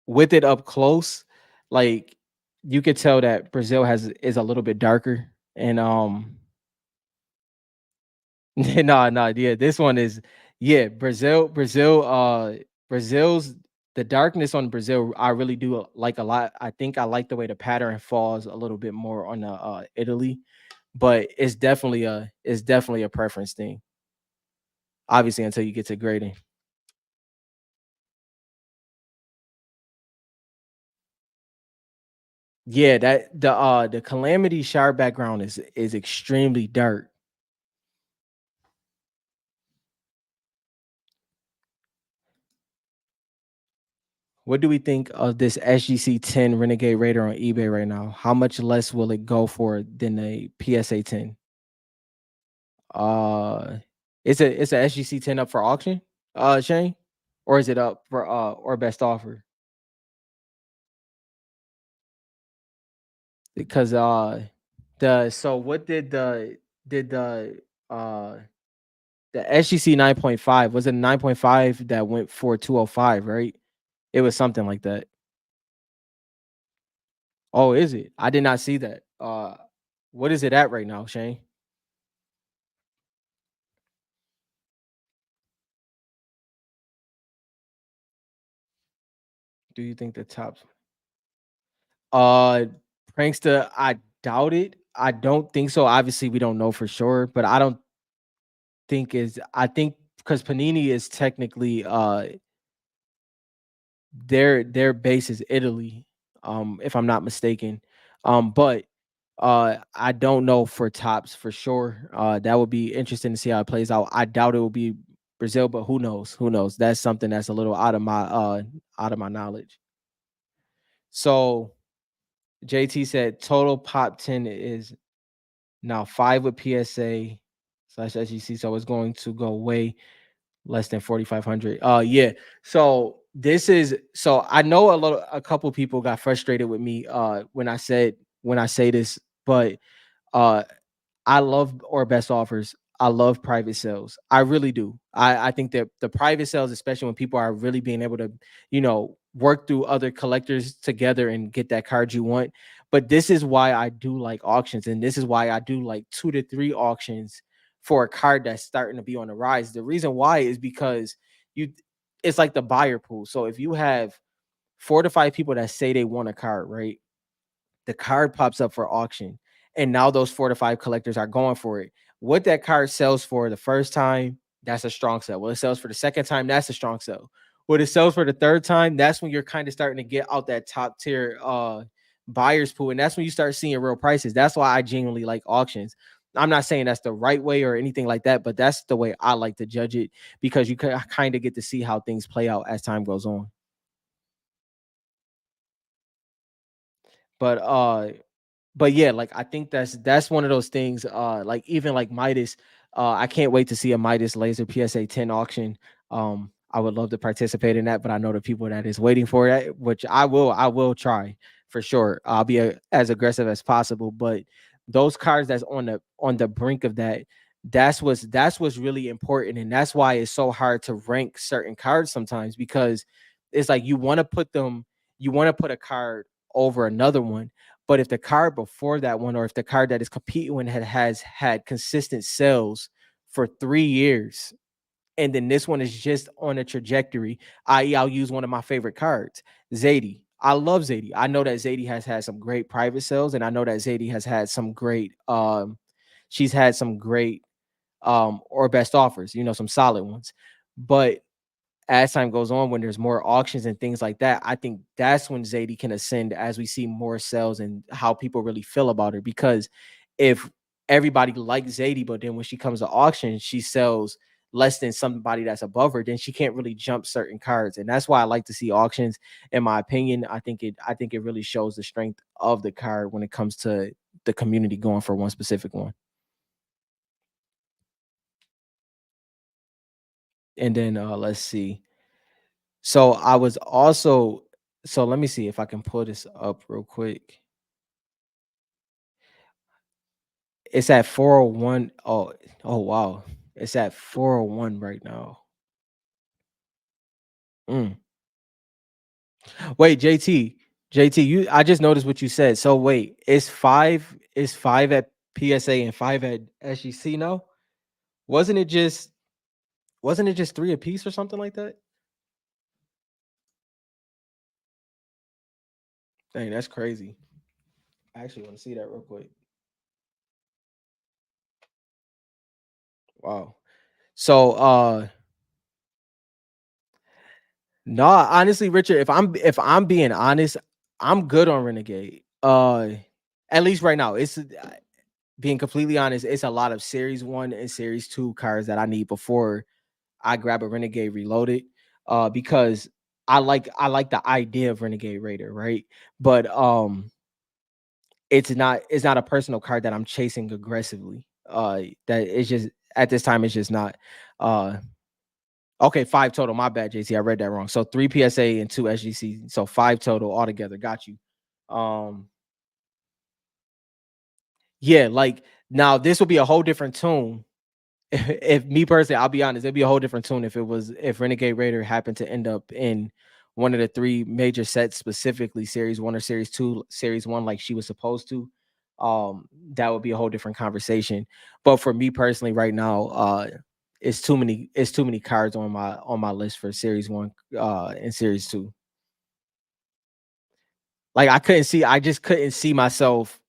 with it up close, like you could tell that Brazil is a little bit darker. And no, no, yeah, this one is yeah, Brazil's the darkness on Brazil, I really do like a lot. I think I like the way the pattern falls a little bit more on the Italy, but it's definitely a preference thing. Obviously, until you get to grading. Yeah, the Calamity shower background is extremely dark. What do we think of this SGC 10 Renegade Raider on eBay right now? How much less will it go for than a PSA 10? Uh it's a SGC 10 up for auction, Shane? Or is it up for or best offer? because the so what did uh the SGC 9.5 was it 9.5 that went for 205, right? It was something like that. Oh, is it? I did not see that. What is it at right now, Shane? Do you think the top uh prankster? I doubt it. I don't think so. Obviously, we don't know for sure, but I don't think is I think because Panini is technically their base is Italy, if I'm not mistaken. But I don't know for tops for sure. That would be interesting to see how it plays out. I doubt it will be Brazil, but who knows? Who knows? That's something that's a little out of my knowledge. So JT said total pop 10 is now 5 with PSA slash SGC. So it's going to go way less than 4,500. Yeah. So this is so I know a couple people got frustrated with me when I say this, but uh I love or best offers. I love private sales. I really do. I think that the private sales, especially when people are really being able to, work through other collectors together and get that card you want. But this is why I do like auctions, and this is why I do like 2 to 3 auctions for a card that's starting to be on the rise. The reason why is because you, it's like the buyer pool. So if you have 4 to 5 people that say they want a card, right? The card pops up for auction, and now those 4 to 5 collectors are going for it. What that card sells for the first time, that's a strong sell. What it sells for the second time, that's a strong sell. What it sells for the third time, that's when you're kind of starting to get out that top tier buyers pool, and that's when you start seeing real prices. That's why I genuinely like auctions. I'm not saying that's the right way or anything like that, but that's the way I like to judge it, because you kind of get to see how things play out as time goes on. But yeah, like I think that's one of those things. Like even like Midas, I can't wait to see a Midas laser PSA 10 auction. I would love to participate in that, but I know the people that is waiting for it, which I will try for sure. I'll be as aggressive as possible. But those cards that's on the brink of that, that's what's really important, and that's why it's so hard to rank certain cards sometimes, because it's like you want to put a card over another one, but if the card before that one, or if the card that is competing with has had consistent sales for 3 years, and then this one is just on a trajectory, i.e., I'll use one of my favorite cards, Zadie. I love Zadie. I know that Zadie has had some great private sales, and I know that Zadie has had some great, she's had some great, or best offers, some solid ones. But as time goes on, when there's more auctions and things like that, I think that's when Zadie can ascend as we see more sales and how people really feel about her. Because if everybody likes Zadie, but then when she comes to auction, she sells less than somebody that's above her, then she can't really jump certain cards. And that's why I like to see auctions. In my opinion, I think it really shows the strength of the card when it comes to the community going for one specific one. And then let's see. So I was also so let me see if I can pull this up real quick. It's at 401. Oh wow. It's at 401 right now. Mm. Wait, JT, you I just noticed what you said. So wait, it's five at PSA and 5 at SGC now? Wasn't it just wasn't it just 3 apiece or something like that? Dang, that's crazy. I actually want to see that real quick. Wow. So no, honestly, Richard, if I'm being honest, I'm good on Renegade. At least right now. It's being completely honest, it's a lot of series 1 and series 2 cards that I need before I grab a Renegade Reloaded. Because I like the idea of Renegade Raider, right? But it's not a personal card that I'm chasing aggressively. That it's just at this time it's just not. Uh Okay, 5 total. My bad, JC. I read that wrong. So 3 PSA and 2 SGC. So 5 total altogether. Got you. Um, Yeah, like now this will be a whole different tune. If me personally, I'll be honest, it'd be a whole different tune if Renegade Raider happened to end up in one of the three major sets, specifically Series One or Series Two, Series One, like she was supposed to. That would be a whole different conversation. But for me personally, right now, it's too many cards on my list for Series One and Series Two. Like I just couldn't see myself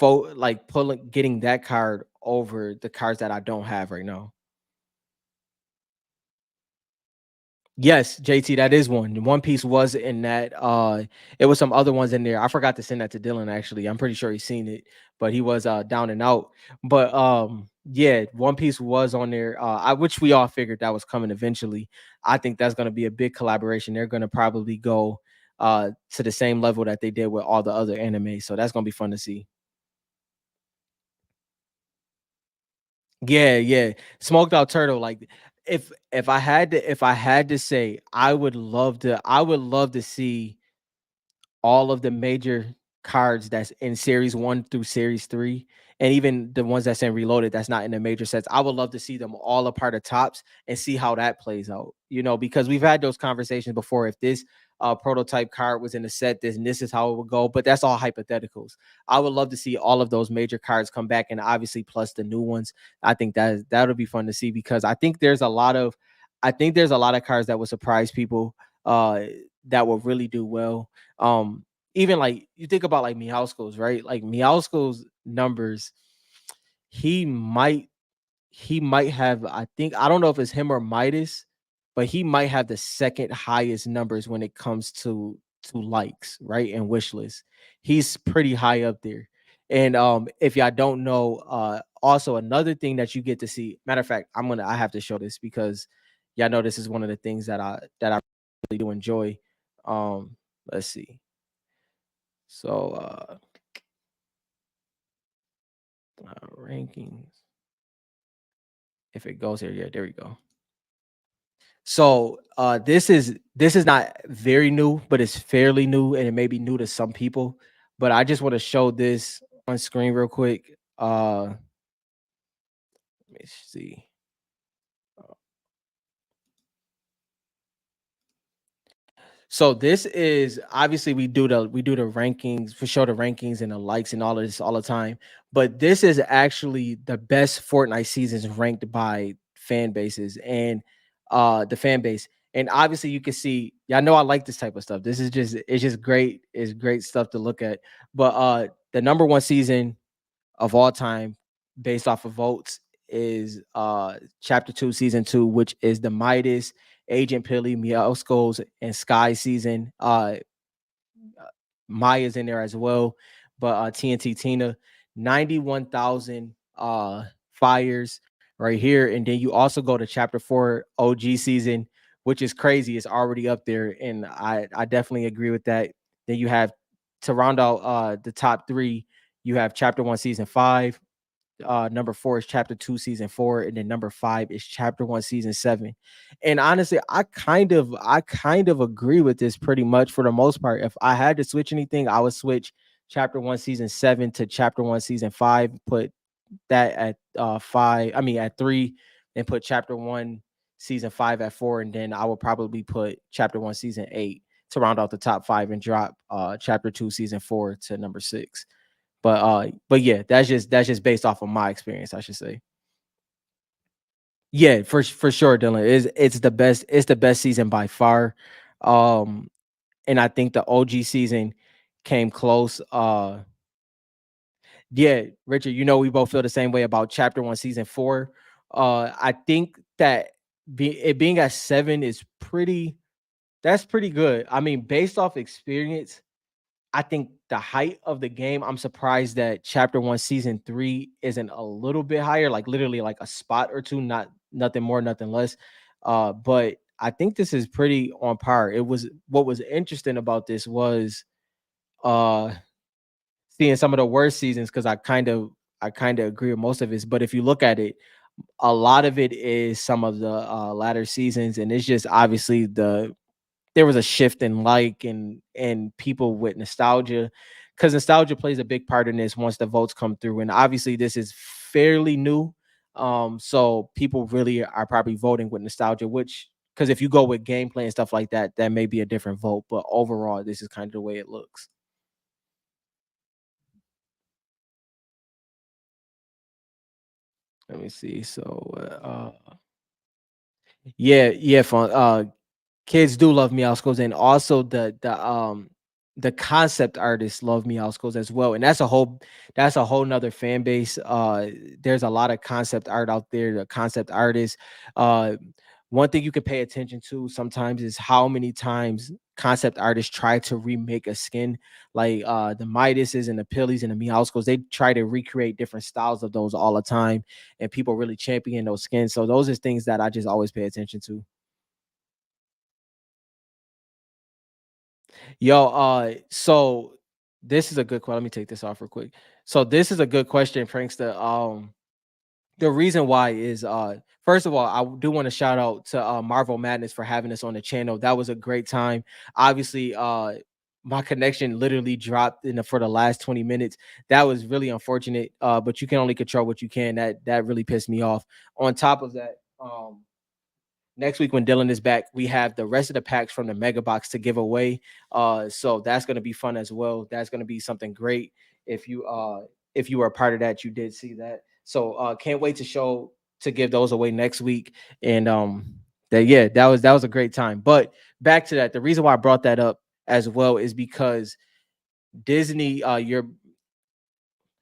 like pulling getting that card over the cards that I don't have right now. Yes, JT, that is one. One Piece was in that. It was some other ones in there. I forgot to send that to Dylan actually. I'm pretty sure he's seen it, but he was down and out. But yeah, One Piece was on there. Which we all figured that was coming eventually. I think that's gonna be a big collaboration. They're gonna probably go to the same level that they did with all the other anime. So that's gonna be fun to see. Yeah, yeah. Smoked out turtle, like if I had to say, I would love to see all of the major cards that's in series 1 through series 3, and even the ones that's in Reloaded that's not in the major sets. I would love to see them all a part of Tops and see how that plays out, because we've had those conversations before. If this prototype card was in the set, this is how it would go, but that's all hypotheticals. I would love to see all of those major cards come back, and obviously plus the new ones. I think that would be fun to see, because I think there's a lot of cards that would surprise people, uh that will really do well. Even like you think about like Meowscles, right? Like Meowscles numbers, he might he might have, I think, I don't know if it's him or Midas, but he might have the second highest numbers when it comes to likes, right? And wish lists. He's pretty high up there. And if y'all don't know, also another thing that you get to see, matter of fact, I have to show this because y'all know this is one of the things that I really do enjoy. Let's see. So rankings. If it goes here, yeah, there we go. So this is not very new, but it's fairly new, and it may be new to some people. But I just want to show this on screen real quick. Let me see. So this is obviously we do the rankings for sure, the rankings and the likes and all of this all the time. But this is actually the best Fortnite seasons ranked by fan bases and the fan base. And obviously you can see, yeah, I know I like this type of stuff. This is just it's just great. It's great stuff to look at. But the number one season of all time based off of votes is chapter 2 season 2, which is the Midas, Agent Pilly, Meowscles, and Sky season. Maya's in there as well, but TNT Tina, 91,000 fires right here. And then you also go to chapter 4 OG season, which is crazy. It's already up there, and I definitely agree with that. Then you have, to round out the top 3, you have chapter 1 season 5, number 4 is chapter 2 season 4, and then number 5 is chapter 1 season 7. And honestly, I kind of agree with this pretty much for the most part. If I had to switch anything, I would switch chapter 1 season 7 to chapter 1 season 5, put that at 5, I mean at 3, and put chapter 1 season 5 at 4, and then I would probably put chapter 1 season 8 to round out the top 5 and drop chapter 2 season 4 to number 6. But yeah, that's just based off of my experience, I should say. Yeah, for sure, Dylan. It's the best season by far. Um, and I think the OG season came close. Yeah, Richard, we both feel the same way about chapter 1 season 4. I think that it being at 7 is pretty good. I mean, based off experience, I think the height of the game, I'm surprised that chapter 1 season 3 isn't a little bit higher, like literally like a spot or two, not nothing more, nothing less. But I think this is pretty on par. It was What was interesting about this was uh seeing some of the worst seasons, because I kind of agree with most of it. But if you look at it, a lot of it is some of the latter seasons, and it's just obviously there was a shift in like and people with nostalgia because nostalgia plays a big part in this once the votes come through, and obviously this is fairly new. So people really are probably voting with nostalgia, which, because if you go with gameplay and stuff like that, that may be a different vote. But overall, this is kind of the way it looks. Let me see. So, yeah, yeah, fun. Kids do love Meowscles, and also the concept artists love Meowscles as well, and that's a whole nother fan base. There's a lot of concept art out there. The concept artists. Uh, One thing you can pay attention to sometimes is how many times concept artists try to remake a skin, like the Midases and the Pillies and the Meowscles. They try to recreate different styles of those all the time, and people really champion those skins. So those are things that I just always pay attention to. Yo, so this is a good question. Let me take this off real quick. So this is a good question, Prankster. The reason why is first of all, I do want to shout out to Marvel Madness for having us on the channel. That was a great time. Obviously, my connection literally dropped for the last 20 minutes. That was really unfortunate. But you can only control what you can. That really pissed me off. On top of that, next week when Dylan is back, we have the rest of the packs from the mega box to give away. So that's gonna be fun as well. That's gonna be something great. If you were a part of that, you did see that. So can't wait to give those away next week. And that was a great time. But back to that, the reason why I brought that up as well is because Disney, your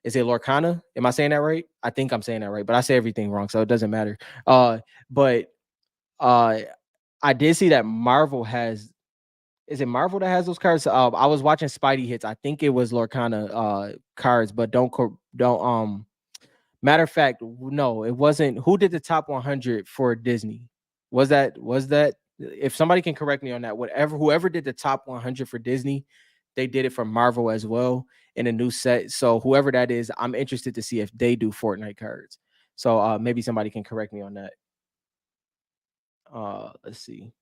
is it Lorcana? Am I saying that right? I think I'm saying that right, but I say everything wrong, so it doesn't matter. But uh I did see that Marvel has is it Marvel that has those cards? I was watching Spidey Hits. I think it was Lorcana cards, but don't matter of fact, no, it wasn't. Who did the top 100 for Disney? Was that if somebody can correct me on that, whatever whoever did the top 100 for Disney, they did it for Marvel as well in a new set. So whoever that is, I'm interested to see if they do Fortnite cards. So maybe somebody can correct me on that. Let's see.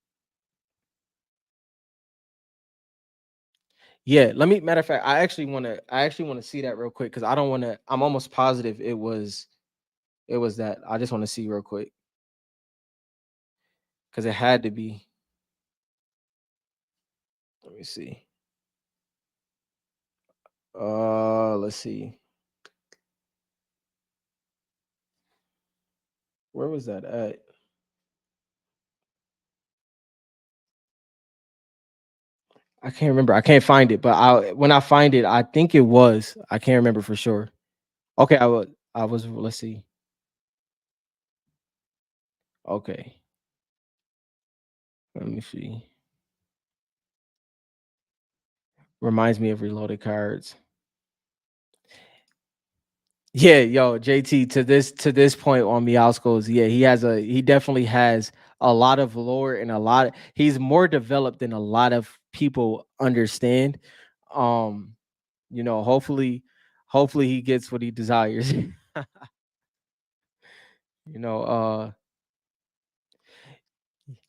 Yeah, let me matter of fact, I actually wanna see that real quick because I don't wanna I'm almost positive it was that. I just wanna see real quick because it had to be. Let me see. Let's see. Where was that at? I can't remember. I can't find it, but I when I find it, I think it was. I can't remember for sure. Okay, I was let's see. Okay. Let me see. Reminds me of reloaded cards. Yeah, yo, JT to this point on Meowscles, yeah, he definitely has a lot of lore and he's more developed than a lot of people understand. Um, hopefully he gets what he desires. you know,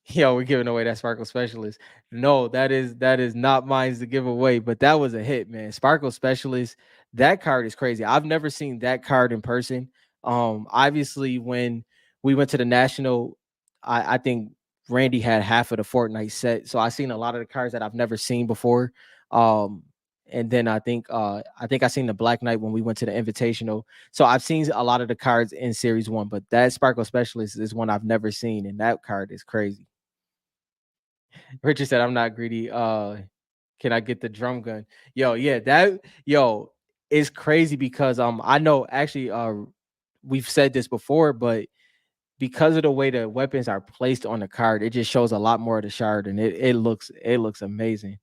Yo, we're giving away that Sparkle Specialist. No, that is not mine to give away, but that was a hit, man. Sparkle Specialist, that card is crazy. I've never seen that card in person. Obviously, when we went to the national, I think Randy had half of the Fortnite set, so I seen a lot of the cards that I've never seen before. Um, and then I think I seen the Black Knight when we went to the Invitational. So I've seen a lot of the cards in Series One, but that Sparkle Specialist is one I've never seen, and that card is crazy. Richard said, "I'm not greedy. Can I get the drum gun?" Yo, yeah, that yo is crazy because I know actually we've said this before, but because of the way the weapons are placed on the card, it just shows a lot more of the shard, and it looks amazing.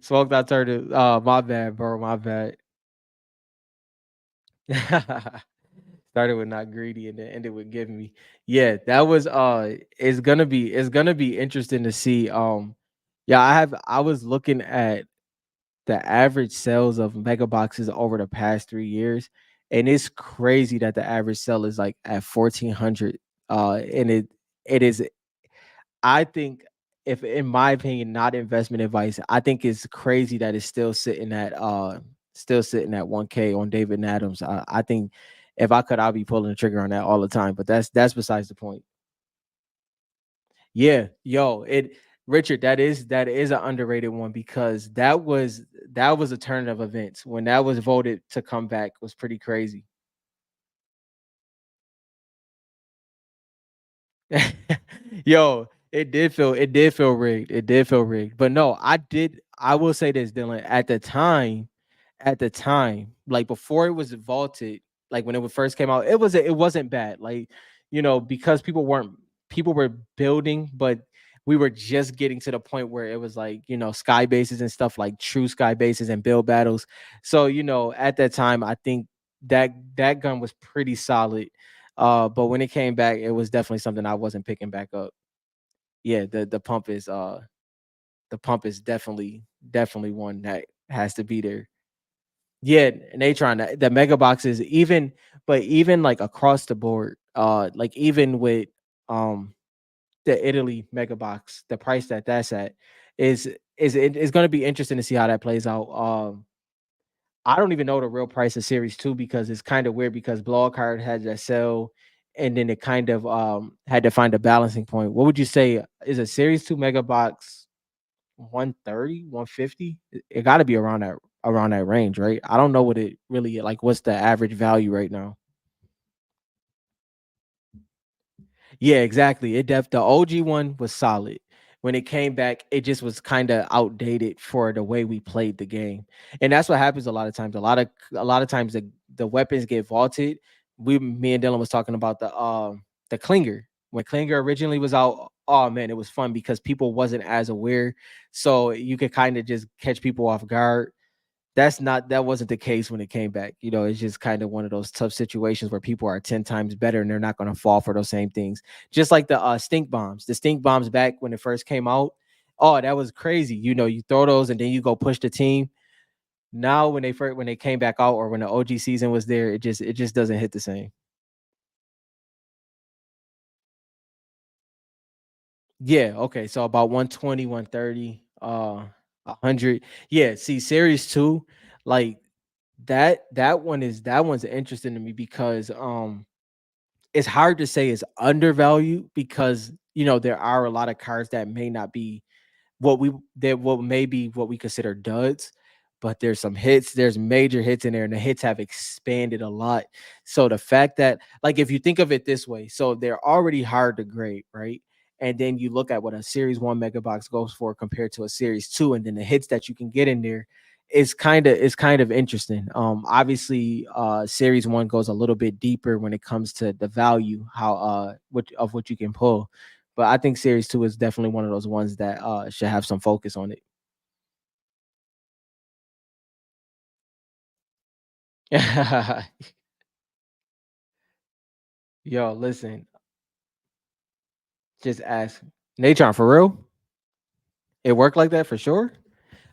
Smoked out turtle. My bad, bro. My bad. Started with not greedy and then ended with giving me. Yeah, that was it's gonna be interesting to see. Yeah, I was looking at the average sales of mega boxes over the past 3 years, and it's crazy that the average sale is like at 1,400. And it is I think if in my opinion, not investment advice. I think it's crazy that it's still sitting at 1K on David Adams. I think if I could, I'd be pulling the trigger on that all the time. But that's besides the point. Yeah, yo, it Richard, that is an underrated one because that was a turn of events when that was voted to come back was pretty crazy. Yo, it did feel rigged. It did feel rigged. But no, I will say this, Dylan. At the time, like before it was vaulted, like when it first came out, it wasn't bad. Like, because people were building, but we were just getting to the point where it was like, sky bases and stuff like true sky bases and build battles. So, at that time, I think that gun was pretty solid. But when it came back, it was definitely something I wasn't picking back up. Yeah, the pump is definitely one that has to be there. Yeah, and they trying to the mega boxes even, but even like across the board, like even with um the Italy mega box, the price that that's at is going to be interesting to see how that plays out. I don't even know the real price of Series 2 because it's kind of weird because Blowout Card had that sell and then it kind of had to find a balancing point. What would you say is a Series 2 mega box 130, 150? It got to be around that range, right? I don't know what it really like what's the average value right now. Yeah, exactly. The OG one was solid. When it came back, it just was kind of outdated for the way we played the game. And that's what happens a lot of times. A lot of times the weapons get vaulted. Me and Dylan was talking about the Klinger. When Klinger originally was out, oh man, it was fun because people wasn't as aware. So you could kind of just catch people off guard. That wasn't the case when it came back. It's just kind of one of those tough situations where people are 10 times better and they're not going to fall for those same things. Just like the stink bombs. The stink bombs back when it first came out. Oh, that was crazy. You throw those and then you go push the team. Now when they came back out or when the OG season was there, it just doesn't hit the same. Yeah, okay. So about 120, 130, 100. Yeah, see series 2, like that one's interesting to me because it's hard to say it's undervalued because there are a lot of cards that may not be what may be what we consider duds, but there's some hits, there's major hits in there, and the hits have expanded a lot. So the fact that, like, if you think of it this way, so they're already hard to grade, right? And then you look at what a series one mega box goes for compared to a series two, and then the hits that you can get in there it's kind of interesting. Obviously, series one goes a little bit deeper when it comes to the value, how what you can pull, but I think series 2 is definitely one of those ones that, should have some focus on it. Yo, listen, just ask. Natron, for real? It worked like that for sure?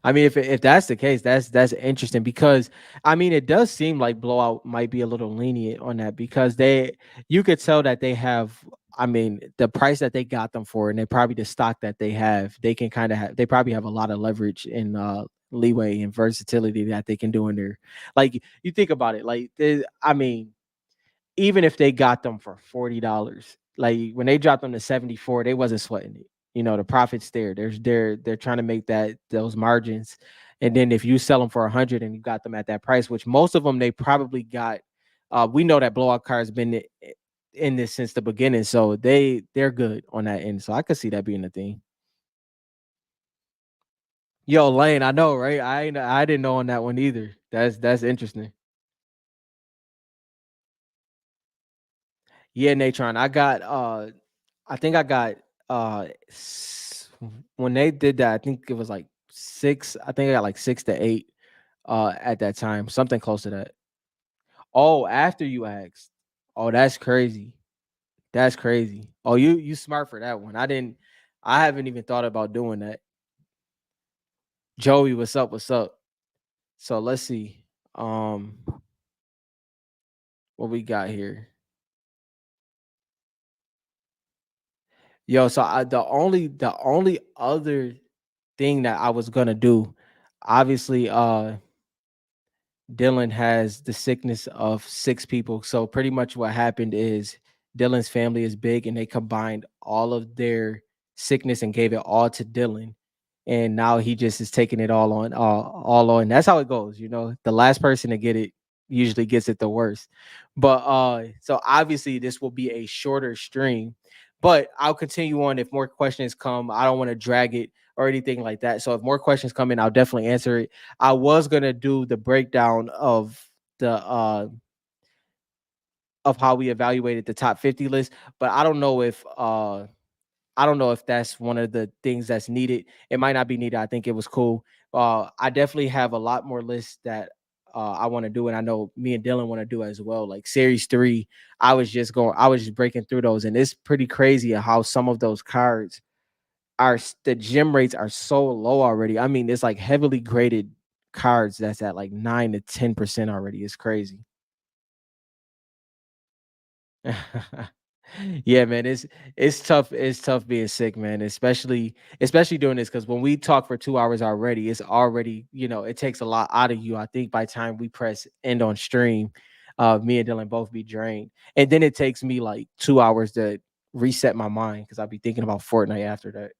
I mean, if that's the case, that's interesting because I mean, it does seem like Blowout might be a little lenient on that because you could tell that they have. I mean, the price that they got them for, and they probably the stock that they have, they can kind of have. They probably have a lot of leverage and leeway and versatility that they can do in there. Like you think about it, like I mean, even if they got them for $40, like when they dropped them to 74, they wasn't sweating it. The profits there. They're trying to make those margins. And then if you sell them for 100 and you got them at that price, which most of them they probably got, we know that blowout car's been in this since the beginning, so they're good on that end. So I could see that being a thing. Yo, Lane, I know, right? I didn't know on that one either. That's interesting. Yeah, Natron. I think I got when they did that, I think it was like six. I think I got like 6 to 8 at that time, something close to that. Oh, after you asked. Oh, that's crazy. That's crazy. Oh, you smart for that one. I haven't even thought about doing that. Joey, what's up? What's up? So let's see. Um, what we got here. Yo, so the only other thing that I was gonna do, obviously, Dylan has the sickness of 6 people. So pretty much what happened is Dylan's family is big and they combined all of their sickness and gave it all to Dylan. And now he just is taking it all on. That's how it goes, you know. The last person to get it usually gets it the worst. But so obviously this will be a shorter stream, but I'll continue on if more questions come. I don't want to drag it or anything like that. So if more questions come in, I'll definitely answer it. I was gonna do the breakdown of how we evaluated the top 50 list, but I don't know if that's one of the things that's needed. It might not be needed. I think it was cool. I definitely have a lot more lists that I want to do, and I know me and Dylan want to do as well. Like series 3, I was just breaking through those, and it's pretty crazy how some of those cards the gem rates are so low already. I mean, it's like heavily graded cards that's at like 9 to 10% already. It's crazy. Yeah, man, it's tough being sick, man, especially doing this because when we talk for 2 hours already, it's already, it takes a lot out of you. I think by the time we press end on stream, me and Dylan both be drained. And then it takes me like 2 hours to reset my mind because I'll be thinking about Fortnite after that.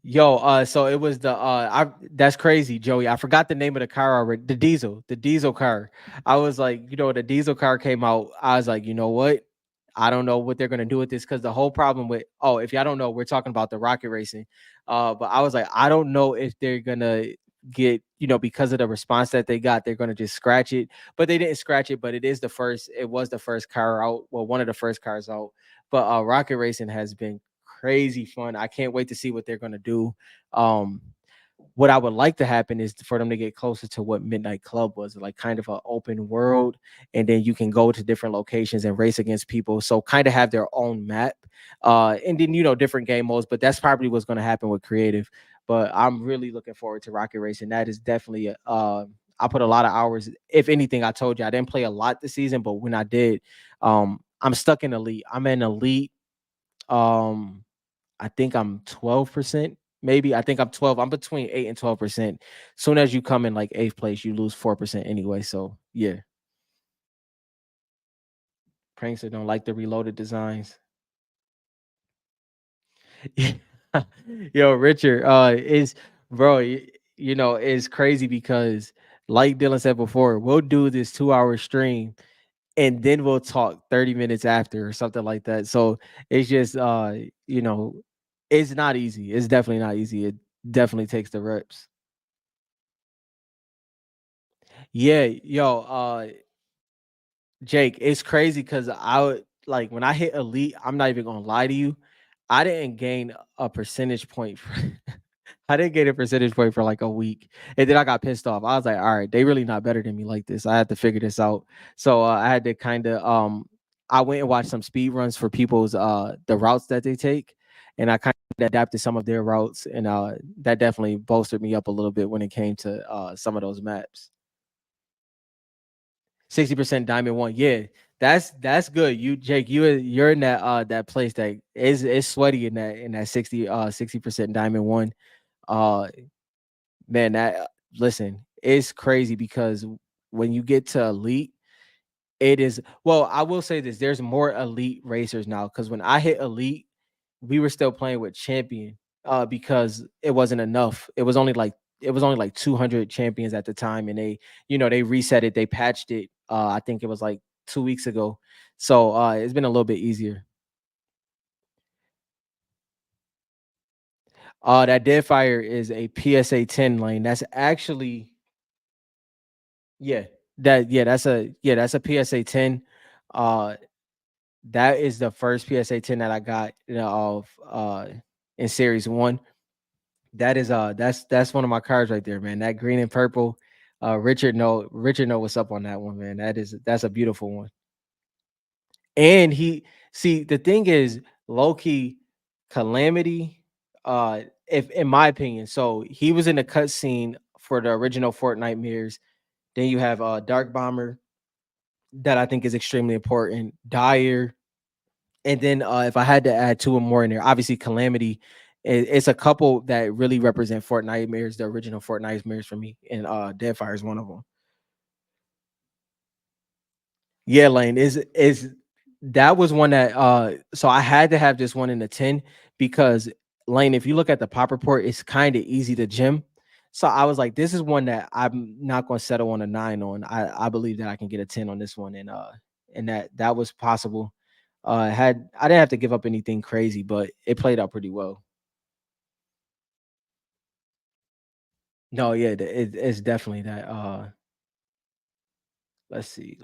Yo, so it was I that's crazy, Joey. I forgot the name of the car already. The diesel car. I was like, the diesel car came out. I was like, you know what? I don't know what they're gonna do with this because the whole problem with if y'all don't know, we're talking about the rocket racing. But I was like, I don't know if they're gonna get, because of the response that they got, they're gonna just scratch it. But they didn't scratch it, but it was the first car out. Well, one of the first cars out. But rocket racing has been crazy fun. I can't wait to see what they're gonna do. Um, what I would like to happen is for them to get closer to what Midnight Club was, like kind of an open world, and then you can go to different locations and race against people. So kind of have their own map, and then different game modes. But that's probably what's going to happen with creative. But I'm really looking forward to Rocket Racing. That is definitely I put a lot of hours. If anything, I told you I didn't play a lot this season, but when I did, I'm stuck in elite. I'm in elite. Um, I think I'm 12%, maybe. I think I'm 12. I'm between 8 and 12%. Soon as you come in like eighth place, you lose 4% anyway. So yeah, Prankster don't like the reloaded designs. Yeah. Yo, Richard, is bro, it's crazy because like Dylan said before, we'll do this 2 hour stream and then we'll talk 30 minutes after or something like that. So it's just you know, it's not easy. It's definitely not easy. It definitely takes the reps. Yeah, yo, Jake, it's crazy because I would like when I hit elite, I'm not even gonna lie to you. I didn't gain a percentage point for I didn't get a percentage point for like a week. And then I got pissed off. I was like, all right, they really not better than me like this. I had to figure this out. So I had to kind of I went and watched some speed runs for people's the routes that they take. And I kind of adapted some of their routes. And that definitely bolstered me up a little bit when it came to some of those maps. 60% diamond one. Yeah, that's good. Jake, you're in that place that is sweaty in that 60% diamond one. Uh Man, listen, it's crazy because when you get to elite, it is well, I will say this, there's more elite racers now because when I hit elite, we were still playing with champion because it wasn't enough. It was only like 200 champions at the time, and they reset it, they patched it. I think it was like 2 weeks ago. So it's been a little bit easier. That Deadfire is a PSA 10 lane. That's actually Yeah, that's a PSA 10. Uh that is the first PSA 10 that I got, of in series 1. That's one of my cards right there, man. That green and purple. Richard know what's up on that one, man. That's a beautiful one. And he see the thing is low key Calamity, if in my opinion, so he was in the cutscene for the original Fortnite mirrors. Then you have Dark Bomber. that I think is extremely important. Dire, and then if I had to add two or more in there, obviously Calamity. It's a couple that really represent Fortnite mirrors, the original Fortnite mirrors for me, and Deadfire is one of them. Yeah, Lane is that was one that so I had to have this one in the 10 because Lane, if you look at the pop report, it's kind of easy to gem. So I was like, this is one that I'm not gonna settle on a 9 on. I believe that I can get a 10 on this one, and that was possible. Had I didn't have to give up anything crazy, but it played out pretty well. No, yeah, it's definitely that. Let's see.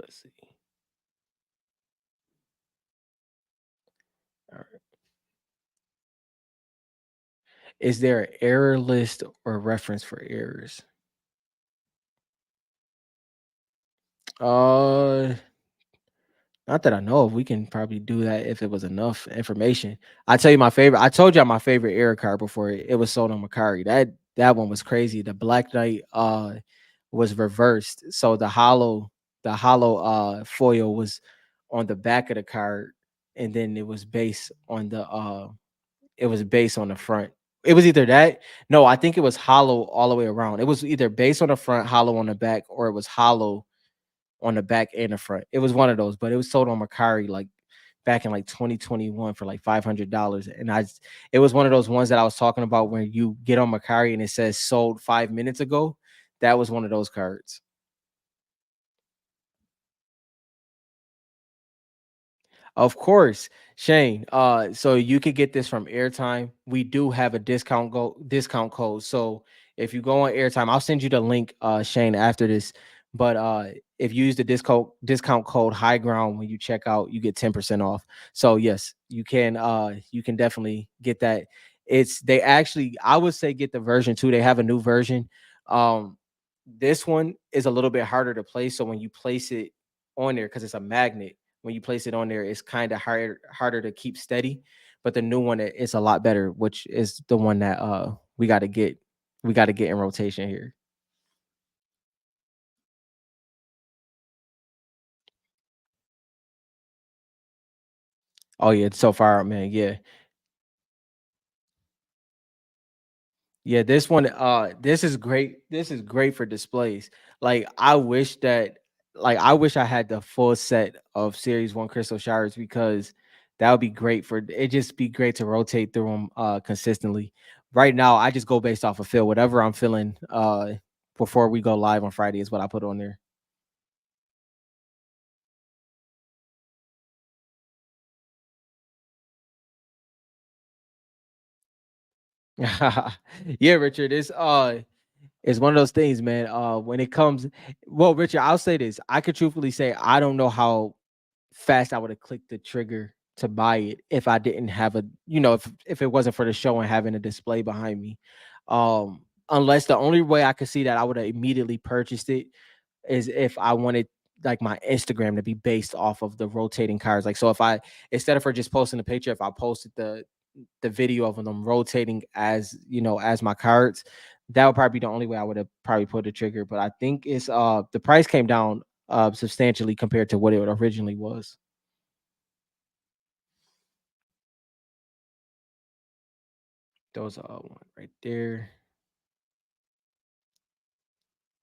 All right. Is there an error list or reference for errors? Uh, Not that I know of. We can probably do that if it was enough information. I tell you my favorite. I told y'all my favorite error card before it was sold on Macari. That one was crazy. The Black Knight was reversed. So the hollow foil was on the back of the card, and then it was base on the front. It was either that. No, I think it was hollow all the way around. It was either base on the front, hollow on the back, or it was hollow on the back and the front. It was one of those, but it was sold on Macari like back in like 2021 for like $500. And it was one of those ones that I was talking about when you get on Macari and it says sold 5 minutes ago. That was one of those cards. Of course, Shane. So you could get this from Airtime. We do have a discount code. So if you go on Airtime, I'll send you the link, Shane, after this. But if you use the discount code Highground when you check out, you get 10% off. So yes, you can definitely get that. It's they actually I would say get the version 2. They have a new version. Um this one is a little bit harder to place. So when you place it on there, because it's a magnet, when you place it on there, it's kind of harder to keep steady. But the new one is a lot better, which is the one that we got to get in rotation here. Oh yeah, it's so far out, man. Yeah. Yeah, this one, this is great. This is great for displays. Like, I wish I had the full set of Series One crystal showers because that would be great for it. Just be great to rotate through them consistently. Right now, I just go based off of feel. Whatever I'm feeling before we go live on Friday is what I put on there. Yeah, Richard, it's one of those things, man. When it comes, well, Richard, I'll say this. I could truthfully say I don't know how fast I would have clicked the trigger to buy it if I didn't have if it wasn't for the show and having a display behind me. Unless the only way I could see that I would have immediately purchased it is if I wanted like my Instagram to be based off of the rotating cards. Like so if I instead of for just posting a picture, if I posted the video of them rotating as as my cards, that would probably be the only way I would have probably put the trigger. But I think it's the price came down substantially compared to what it originally was. Those are one right there.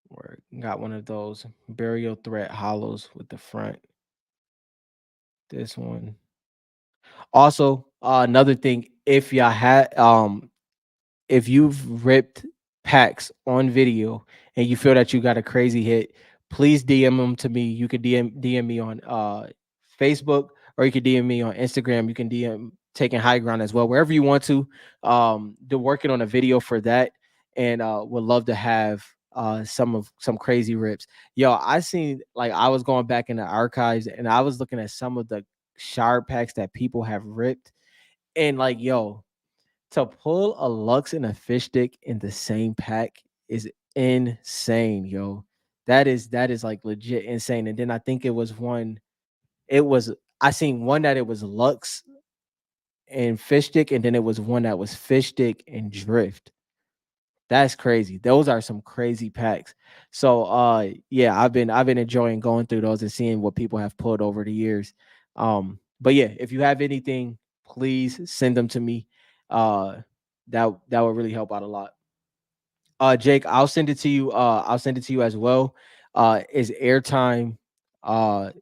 Or got one of those burial threat hollows with the front. This one. Also, another thing, if you've ripped packs on video and you feel that you got a crazy hit, please DM them to me. You could DM me on Facebook, or you could DM me on Instagram. You can DM taking high ground as well, wherever you want to. They're working on a video for that, and would love to have some crazy rips. Yo, I seen like I was going back in the archives and I was looking at some of the shard packs that people have ripped, and like yo, to pull a Lux and a fish stick in the same pack is insane, yo. That is like legit insane. And then I think it was I seen one that it was Lux and fish stick, and then it was one that was fish stick and drift. That's crazy. Those are some crazy packs. So yeah, I've been enjoying going through those and seeing what people have pulled over the years. But yeah, if you have anything, please send them to me. Uh that would really help out a lot. Jake, I'll send it to you. I'll send it to you as well. Is airtime I'll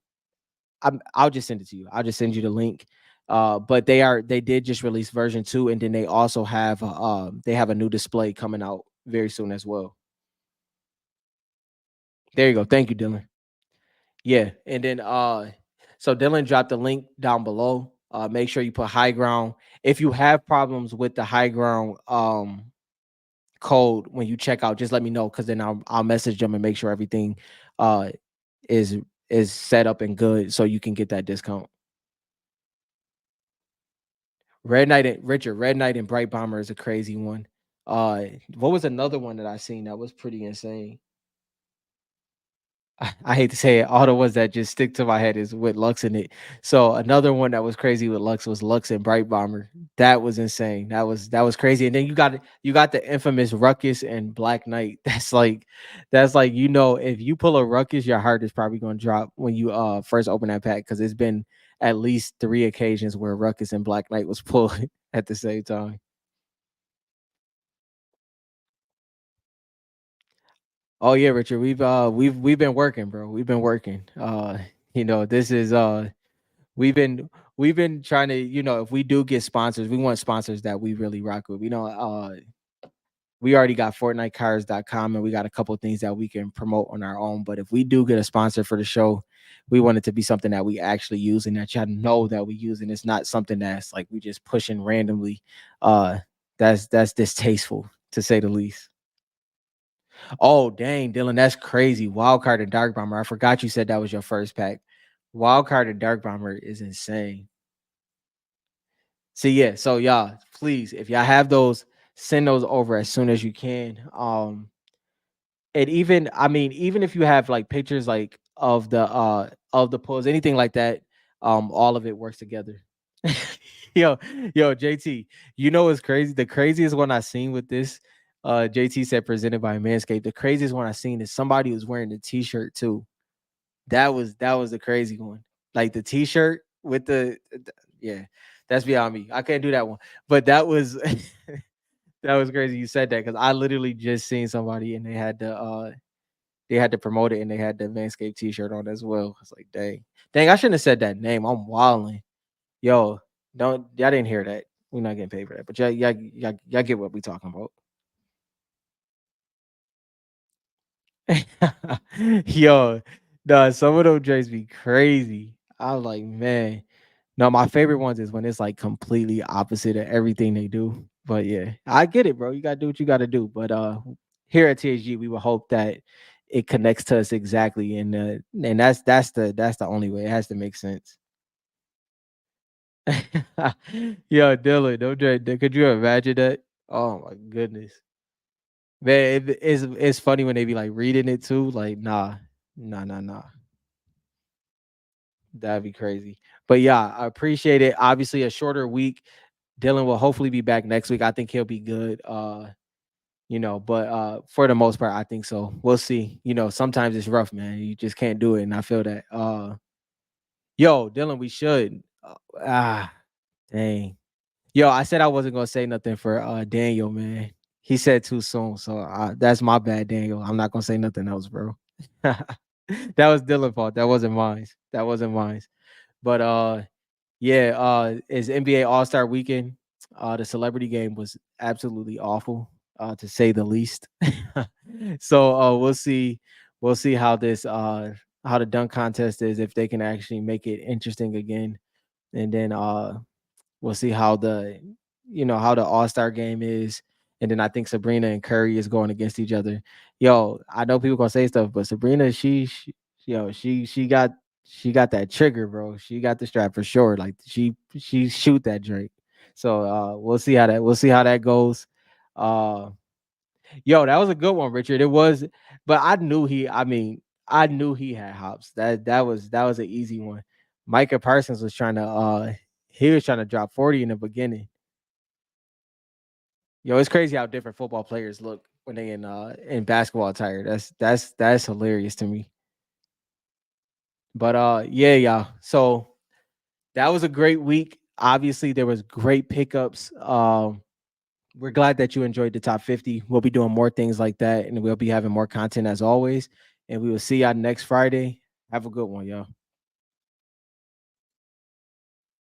just send it to you. I'll just send you the link. But they did just release version 2, and then they also have they have a new display coming out very soon as well. There you go. Thank you, Dylan. Yeah, and then so Dylan dropped the link down below. Make sure you put high ground. If you have problems with the high ground code when you check out, just let me know, because then I'll message them and make sure everything uh is is set up and good so you can get that discount. Red Knight and Bright Bomber is a crazy one. What was another one that I seen that was pretty insane? I hate to say it, all the ones that just stick to my head is with Lux in it. So another one that was crazy with Lux was Lux and Bright Bomber. That was insane. That was crazy. And then you got the infamous Ruckus and Black Knight. That's like, if you pull a Ruckus, your heart is probably gonna drop when you first open that pack, because it's been at least 3 occasions where Ruckus and Black Knight was pulled at the same time. Oh yeah, Richard. We've been working, bro. We've been working. This is we've been we've been trying to, if we do get sponsors, we want sponsors that we really rock with. We already got FortniteCars.com, and we got a couple of things that we can promote on our own. But if we do get a sponsor for the show, we want it to be something that we actually use and that y'all know that we use, and it's not something that's like we just pushing randomly. Uh that's distasteful, to say the least. Oh, dang, Dylan, that's crazy. Wildcard and Dark Bomber. I forgot you said that was your first pack. Wildcard and Dark Bomber is insane. See, yeah. So y'all, please, if y'all have those, send those over as soon as you can. And even, I mean, even if you have like pictures like of the pose, anything like that, all of it works together. yo, JT, what's crazy? The craziest one I seen with this, JT said presented by Manscaped. The craziest one I seen is somebody was wearing the t-shirt too. That was the crazy one. Like the t-shirt with yeah, that's beyond me. I can't do that one. But that was that was crazy you said that, because I literally just seen somebody and they had to promote it and they had the Manscaped t-shirt on as well. I was like, dang. Dang, I shouldn't have said that name. I'm wilding. Yo, don't y'all didn't hear that. We're not getting paid for that. But y'all get what we talking about. Yo, nah, some of those drinks be crazy. I was like, man. No, my favorite ones is when it's like completely opposite of everything they do. But yeah, I get it, bro. You gotta do what you gotta do. But here at THG, we will hope that it connects to us exactly, and that's the only way. It has to make sense. Yo, Dylan, don't could you imagine that? Oh my goodness. Man, it's funny when they be like reading it too. Like, nah. That'd be crazy. But yeah, I appreciate it. Obviously, a shorter week. Dylan will hopefully be back next week. I think he'll be good. But for the most part, I think so. We'll see. Sometimes it's rough, man. You just can't do it. And I feel that. Yo, Dylan, we should. Ah, dang. Yo, I said I wasn't gonna say nothing for Daniel, man. He said too soon. So that's my bad, Daniel. I'm not gonna say nothing else, bro. That was Dylan's fault. That wasn't mine. That wasn't mine. But yeah, it's NBA All-Star weekend. The celebrity game was absolutely awful, to say the least. So we'll see how the dunk contest is, if they can actually make it interesting again. And then we'll see how the All-Star game is. And then I think Sabrina and Curry is going against each other. Yo, I know people gonna say stuff, but Sabrina, she got that trigger, bro. She got the strap for sure. Like she shoot that Drake. So we'll see how that goes. Uh Yo, that was a good one, Richard. It was, but I knew he had hops. That was an easy one. Micah Parsons he was trying to drop 40 in the beginning. Yo, it's crazy how different football players look. when they in basketball attire. That's hilarious to me. But yeah, y'all. So that was a great week. Obviously, there was great pickups. We're glad that you enjoyed the top 50. We'll be doing more things like that, and we'll be having more content as always. And we will see y'all next Friday. Have a good one, y'all.